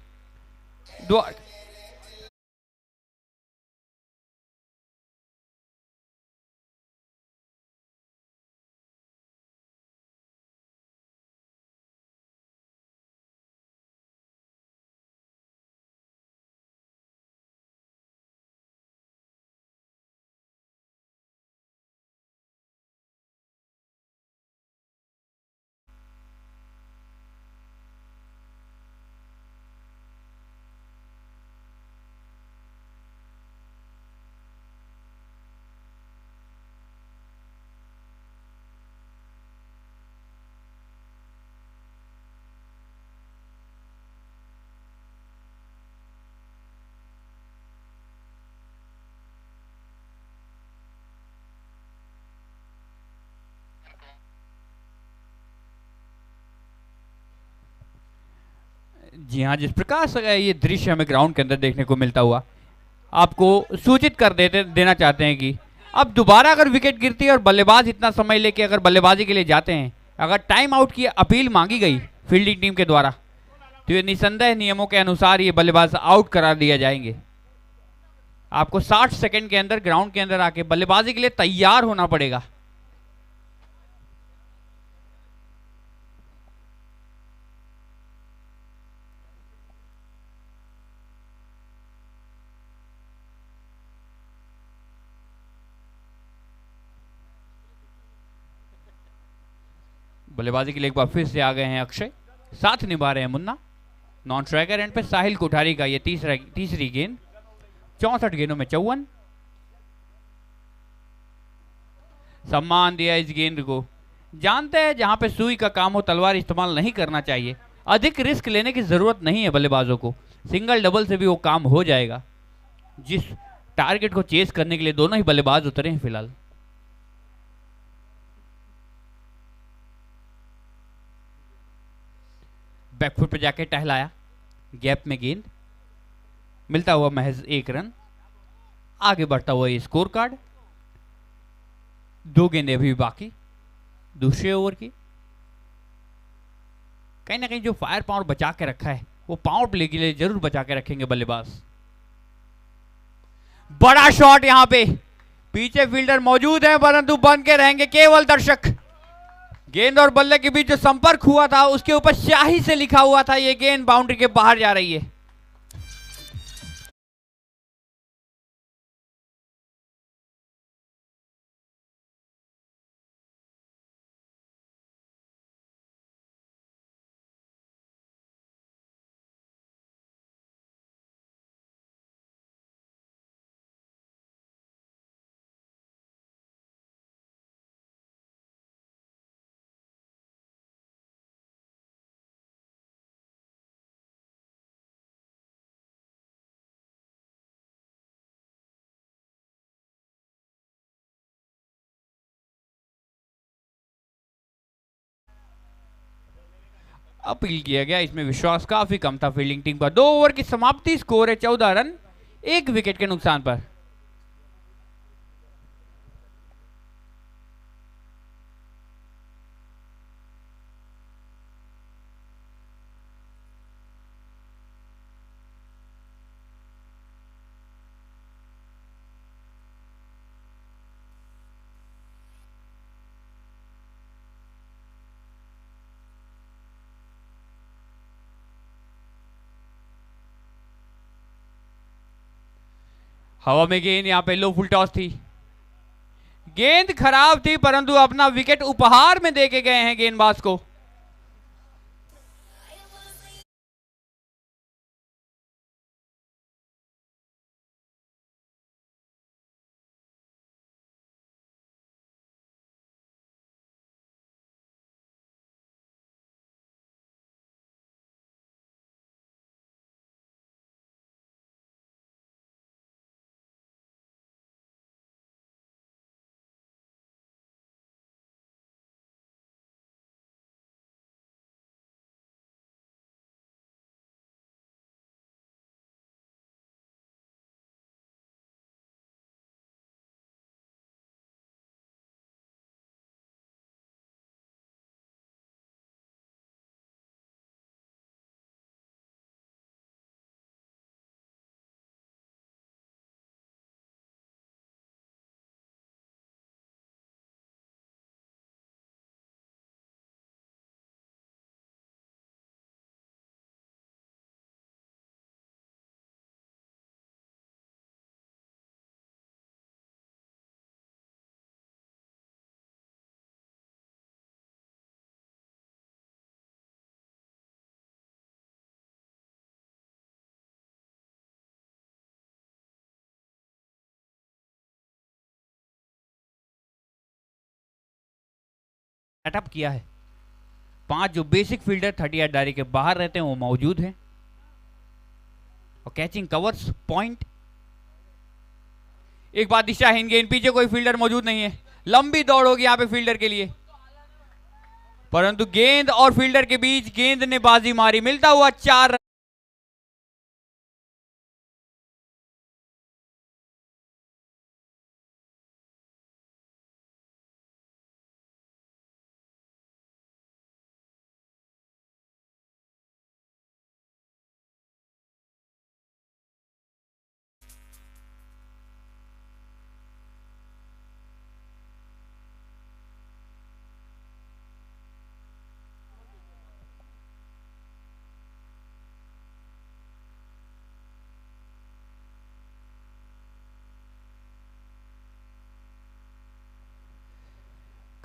जी हाँ, जिस प्रकार से ये दृश्य हमें ग्राउंड के अंदर देखने को मिलता हुआ, आपको सूचित कर देना चाहते हैं कि अब दोबारा अगर विकेट गिरती है और बल्लेबाज इतना समय लेके अगर बल्लेबाजी के लिए जाते हैं, अगर टाइम आउट की अपील मांगी गई फील्डिंग टीम के द्वारा, तो ये निसंदेह नियमों के अनुसार ये बल्लेबाज आउट करा दिया जाएंगे। आपको 60 सेकंड के अंदर ग्राउंड के अंदर आके बल्लेबाजी के लिए तैयार होना पड़ेगा। बल्लेबाजी के लिए एक बार फिर से आ गए हैं अक्षय, साथ निभा रहे हैं मुन्ना। नॉन स्ट्राइकर एंड पे साहिल कोठारी का ये तीसरी गेंद। 64 गेंदों में 54। सम्मान दिया इस गेंद को। जानते हैं जहां पे सुई का काम हो तलवार इस्तेमाल नहीं करना चाहिए। अधिक रिस्क लेने की जरूरत नहीं है बल्लेबाजों को, सिंगल डबल से भी वो काम हो जाएगा। जिस टारगेट को चेस करने के लिए दोनों ही बल्लेबाज उतरे हैं फिलहाल। बैकफुट पे जाके टहलाया, गैप में गेंद, मिलता हुआ महज 1 रन। आगे बढ़ता हुआ ये स्कोर कार्ड। 2 गेंदें अभी बाकी दूसरे ओवर की। कहीं ना कहीं जो फायर पावर बचा के रखा है वो पावर प्ले के लिए जरूर बचा के रखेंगे बल्लेबाज। बड़ा शॉट यहां पे, पीछे फील्डर मौजूद है परंतु बन के रहेंगे केवल दर्शक। गेंद और बल्ले के बीच जो संपर्क हुआ था उसके ऊपर स्याही से लिखा हुआ था ये गेंद बाउंड्री के बाहर जा रही है। अपील किया गया, इसमें विश्वास काफी कम था फील्डिंग टीम का। 2 ओवर की समाप्ति, स्कोर है 14 रन 1 विकेट के नुकसान पर। हवा में गेंद, यहां पे लो फुल टॉस थी, गेंद खराब थी परंतु अपना विकेट उपहार में देके गए हैं गेंदबाज को। सेटअप किया है, 5 जो बेसिक फील्डर 38 डायरी के बाहर रहते हैं वो मौजूद हैं और कैचिंग कवर्स पॉइंट। एक बात दिशाहीन गेंद, पीछे कोई फील्डर मौजूद नहीं है, लंबी दौड़ होगी यहां पे फील्डर के लिए, परंतु गेंद और फील्डर के बीच गेंद ने बाजी मारी, मिलता हुआ 4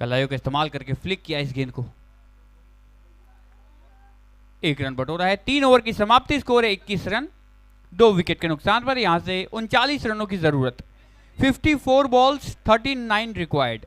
कलाइयों का इस्तेमाल करके फ्लिक किया इस गेंद को। 1 रन बटोरा है। 3 ओवर की समाप्ति, स्कोर है 21 रन 2 विकेट के नुकसान पर। यहां से 39 रनों की जरूरत। 54 बॉल्स 39 रिक्वायर्ड।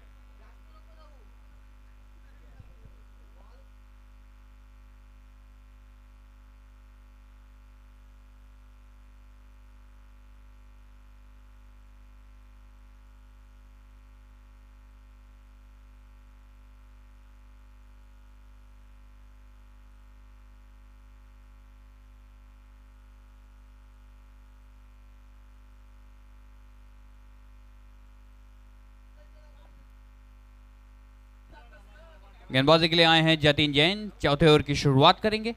गेंदबाजी के लिए आए हैं जतिन जैन, चौथे ओवर की शुरुआत करेंगे।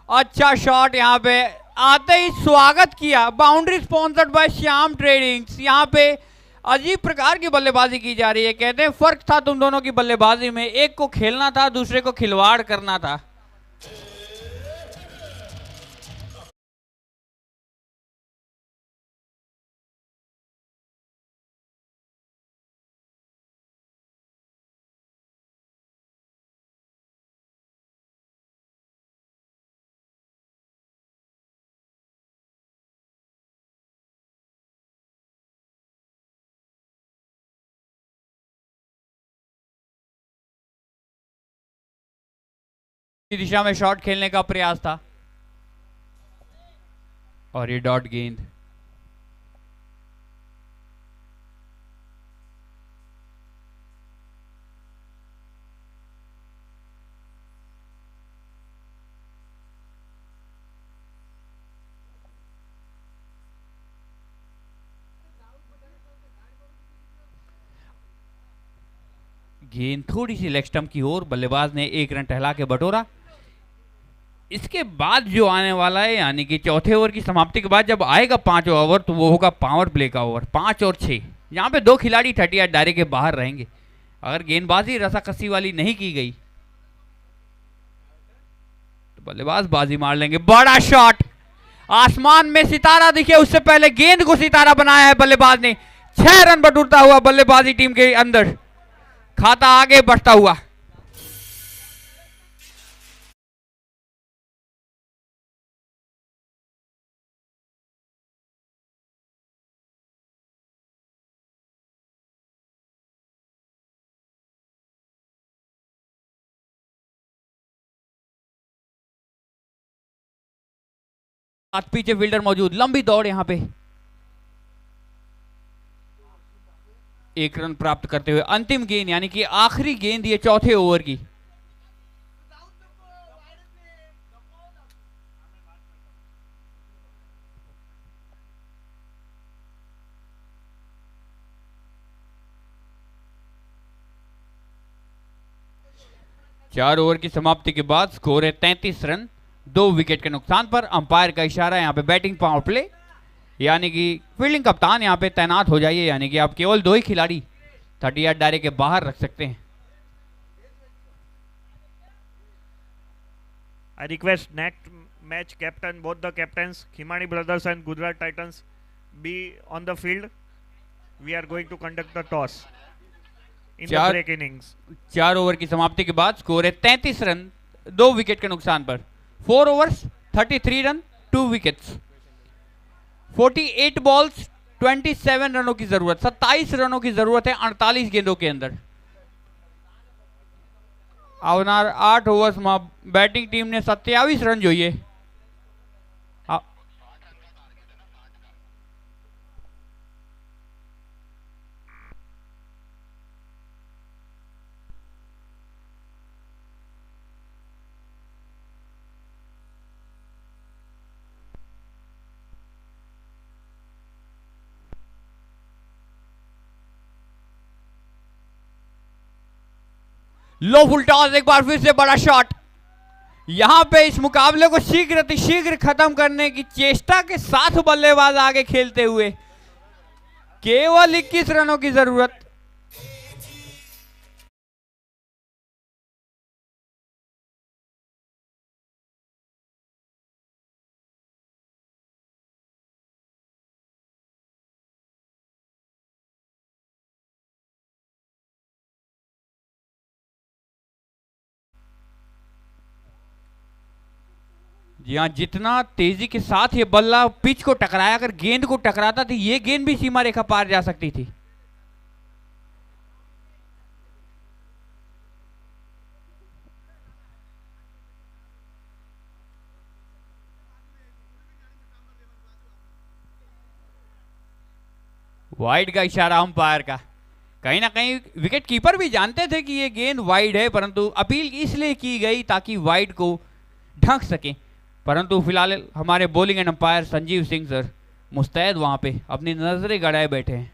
अच्छा शॉट, यहां पे आते ही स्वागत किया। Boundary sponsored by Shyam tradings. यहां पे अजीब प्रकार की बल्लेबाजी की जा रही है। कहते हैं फर्क था तुम दोनों की बल्लेबाजी में, एक को खेलना था, दूसरे को खिलवाड़ करना था। दिशा में शॉट खेलने का प्रयास था और ये डॉट गेंद। गेंद थोड़ी सी लेग स्टंप की ओर, बल्लेबाज ने 1 रन टहला के बटोरा। इसके बाद जो आने वाला है, यानी कि चौथे ओवर की समाप्ति के बाद जब आएगा 5वां ओवर, तो वो होगा पावर प्ले का ओवर। 5 और 6, यहाँ पे 2 खिलाड़ी 38 दायरे के बाहर रहेंगे। अगर गेंदबाजी रसाकसी वाली नहीं की गई तो बल्लेबाज बाजी मार लेंगे। बड़ा शॉट, आसमान में सितारा दिखे उससे पहले गेंद को सितारा बनाया है बल्लेबाज ने। 6 रन बटोरता हुआ बल्लेबाजी टीम के अंदर, खाता आगे बढ़ता हुआ। पीछे फील्डर मौजूद, लंबी दौड़ यहां पे। 1 रन प्राप्त करते हुए अंतिम गेंद, यानी कि आखिरी गेंद ये चौथे ओवर की। चार ओवर की समाप्ति के बाद स्कोर है 33 रन 2 विकेट के नुकसान पर। अंपायर का इशारा है यहाँ पे बैटिंग पावर प्ले, यानी कि फील्डिंग कप्तान यहाँ पे तैनात हो जाइए, यानी कि आप केवल 2 ही खिलाड़ी 38 दायरे के बाहर रख सकते हैं। I request next match captain, both the captains, Khimani Brothers and Gujarat Titans, be on the field. We are going to conduct the toss in the break innings. 4 over की समाप्ति के बाद स्कोर है 33 रन 2 विकेट के नुकसान पर। 4 overs 33 run 2 wickets. 48 balls 27 रनों की जरूरत, 27 रनों की जरूरत है 48 गेंदों के अंदर। આવનાર 8 ઓવર્સમાં બેટિંગ ટીમને 27 રન જોઈએ। लो फुल टॉस, एक बार फिर से बड़ा शॉट। यहां पे इस मुकाबले को शीघ्र अतिशीघ्र खत्म करने की चेष्टा के साथ बल्लेबाज आगे खेलते हुए, केवल 21 रनों की जरूरत। जी हाँ, जितना तेजी के साथ ये बल्ला पिच को टकराया, अगर गेंद को टकराता तो ये गेंद भी सीमा रेखा पार जा सकती थी। वाइड का इशारा अंपायर का। कहीं ना कहीं विकेट कीपर भी जानते थे कि ये गेंद वाइड है, परंतु अपील इसलिए की गई ताकि वाइड को ढक सके। परंतु फिलहाल हमारे bowling and umpire Sanjeev Singh sir मुस्तैद वहां पे अपनी नजरें गड़ाए बैठे हैं।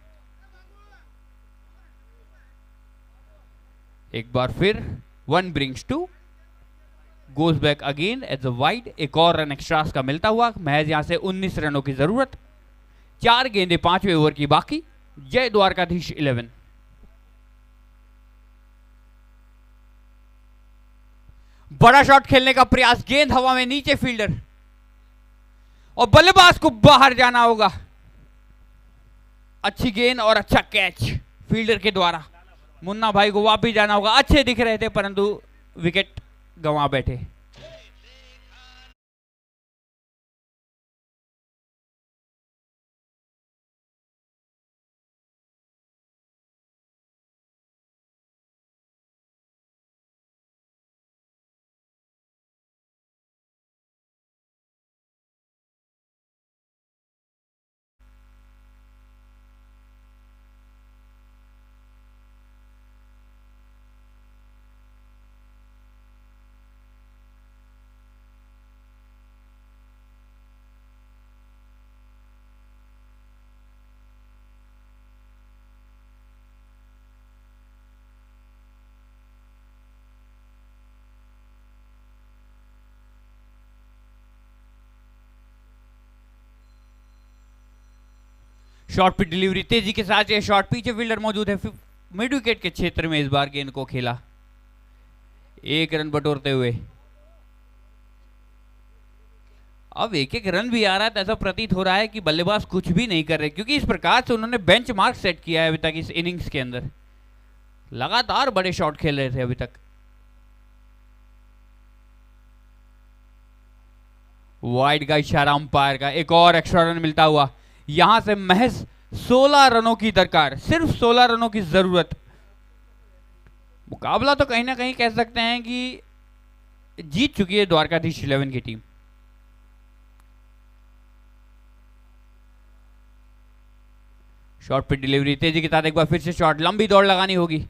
एक बार फिर 1 brings 2 goes back again as a wide. एक और रन एक्स्ट्रास का मिलता हुआ, महज यहां से 19 रनों की जरूरत। 4 गेंदें 5वें ओवर की बाकी। जय द्वारकाधीश 11। बड़ा शॉट खेलने का प्रयास, गेंद हवा में, नीचे फील्डर और बल्लेबाज को बाहर जाना होगा। अच्छी गेंद और अच्छा कैच फील्डर के द्वारा। मुन्ना भाई को वापस जाना होगा। अच्छे दिख रहे थे परंतु विकेट गंवा बैठे। शॉर्ट पिच डिलीवरी, तेजी के साथ ये शॉट, पीछे फील्डर मौजूद है। मिड विकेट के क्षेत्र में इस बार गेंद को खेला, 1 रन बटोरते हुए। अब 1-1 रन भी आ रहा है तो ऐसा प्रतीत हो रहा है कि बल्लेबाज कुछ भी नहीं कर रहे, क्योंकि इस प्रकार से उन्होंने बेंच मार्क सेट किया है अभी तक इस इनिंग्स के अंदर। लगातार बड़े शॉट खेल रहे थे अभी तक। वाइड का इशारा अंपायर का। एक और एक्स्ट्रा रन मिलता हुआ। यहां से महज 16 रनों की दरकार, सिर्फ 16 रनों की जरूरत। मुकाबला तो कहीं ना कहीं कह सकते हैं कि जीत चुकी है द्वारकाधीश 11 की टीम। शॉट पे डिलीवरी, तेजी के साथ एक बार फिर से शॉट, लंबी दौड़ लगानी होगी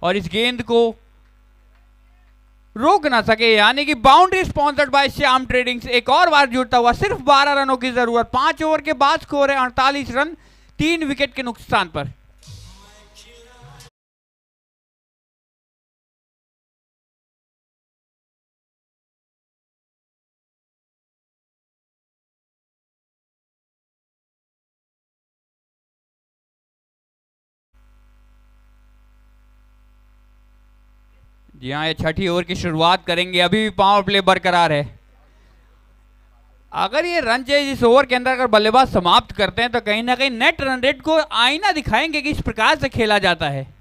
और इस गेंद को रोक ना सके, यानी कि boundary sponsored by Shyam tradings. एक और बार जुड़ता हुआ, सिर्फ 12 रनों की जरूरत। 5 ओवर के बाद स्कोर है 48 रन, 3 विकेट के नुकसान पर। जी हाँ, ये छठी ओवर की शुरुआत करेंगे। अभी भी पावर प्ले बरकरार है। अगर ये रन चेज इस ओवर के अंदर अगर बल्लेबाज समाप्त करते हैं तो कहीं ना कहीं नेट रन रेट को आईना दिखाएंगे कि इस प्रकार से खेला जाता है।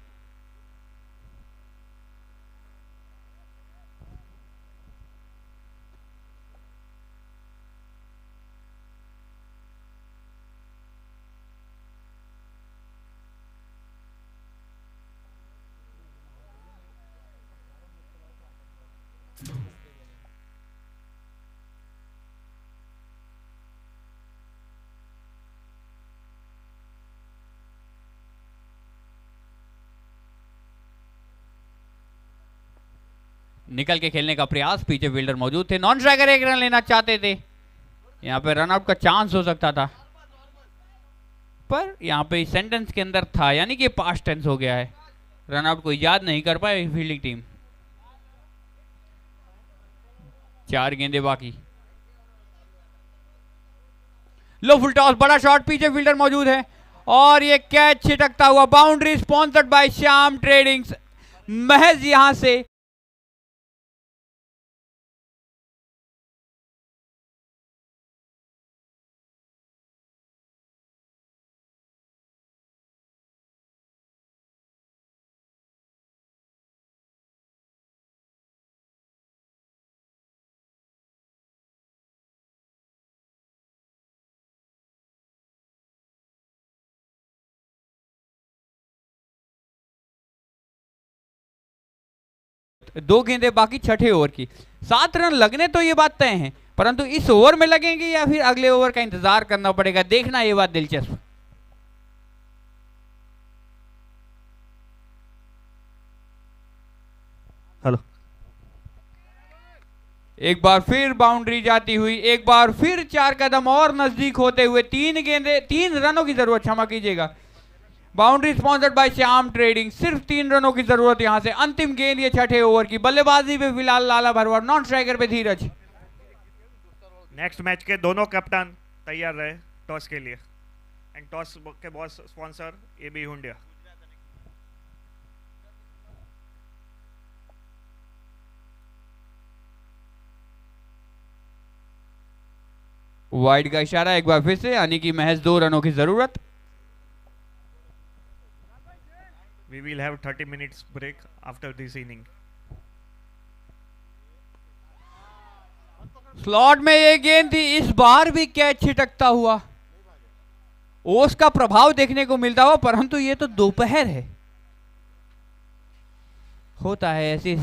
निकल के खेलने का प्रयास, पीछे फील्डर मौजूद थे। नॉन स्ट्राइकर 1 रन लेना चाहते थे, यहां पे रन आउट का चांस हो सकता था, पर यहां पे सेंटेंस के अंदर था, यानी कि पास्ट टेंस हो गया है। रन आउट को इजाद नहीं कर पाए फील्डिंग टीम। 4 गेंदे बाकी। लो फुल टॉस, बड़ा शॉट, पीछे फील्डर मौजूद है और ये कैच छिटकता हुआ। Boundary sponsored by Shyam tradings. महज यहां से 2 गेंदें बाकी छठे ओवर की। 7 रन लगने तो ये बात तय है, परंतु इस ओवर में लगेंगे या फिर अगले ओवर का इंतजार करना पड़ेगा, देखना ये बात दिलचस्प। हेलो, एक बार फिर बाउंड्री जाती हुई, एक बार फिर 4 कदम और नजदीक होते हुए 3 रनों की जरूरत, क्षमा कीजिएगा। Boundary sponsored by Shyam trading, सिर्फ 3 रनों की जरूरत यहां से। अंतिम गेंद ये छठे ओवर की। बल्लेबाजी पे फिलहाल लाला भरवाड़, नॉन स्ट्राइकर पे धीरज। नेक्स्ट मैच के दोनों कप्तान तैयार रहे टॉस के लिए। एंड टॉस के बॉस स्पॉन्सर एबी हुंडिया। वाइड का इशारा एक बार फिर से, यानी कि महज 2 रनों की जरूरत। We will have 30 minutes break after this inning. Slot में ये गेंद थी, इस बार भी कैच छिटकता हुआ। ओस का प्रभाव देखने को मिलता हुआ, परंतु ये तो दोपहर है, होता है ऐसी।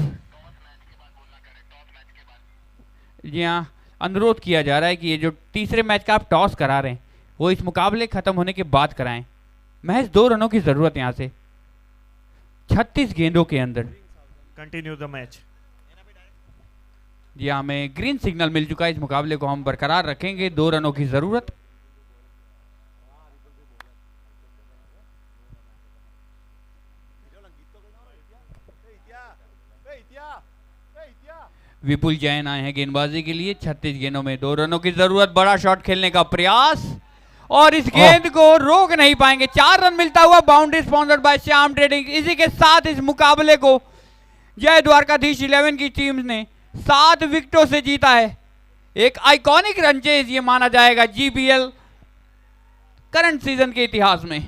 जी हाँ, अनुरोध किया जा रहा है कि ये जो तीसरे मैच का आप टॉस करा रहे हैं वो इस मुकाबले खत्म होने के बाद कराएं। महज 2 रनों की जरूरत यहां से 36 गेंदों के अंदर। Continue the match. जी हमें ग्रीन सिग्नल मिल चुका है, इस मुकाबले को हम बरकरार रखेंगे। 2 रनों की जरूरत। विपुल जैन आए हैं गेंदबाजी के लिए। 36 गेंदों में 2 रनों की जरूरत। बड़ा शॉट खेलने का प्रयास और इस गेंद को रोक नहीं पाएंगे। 4 रन मिलता हुआ। Boundary sponsored by Shyam trading. इसी के साथ इस मुकाबले को जय द्वारकाधीश 11 की टीम ने 7 विकेटों से जीता है। एक आइकॉनिक रन चेज ये माना जाएगा जीबीएल करंट सीजन के इतिहास में।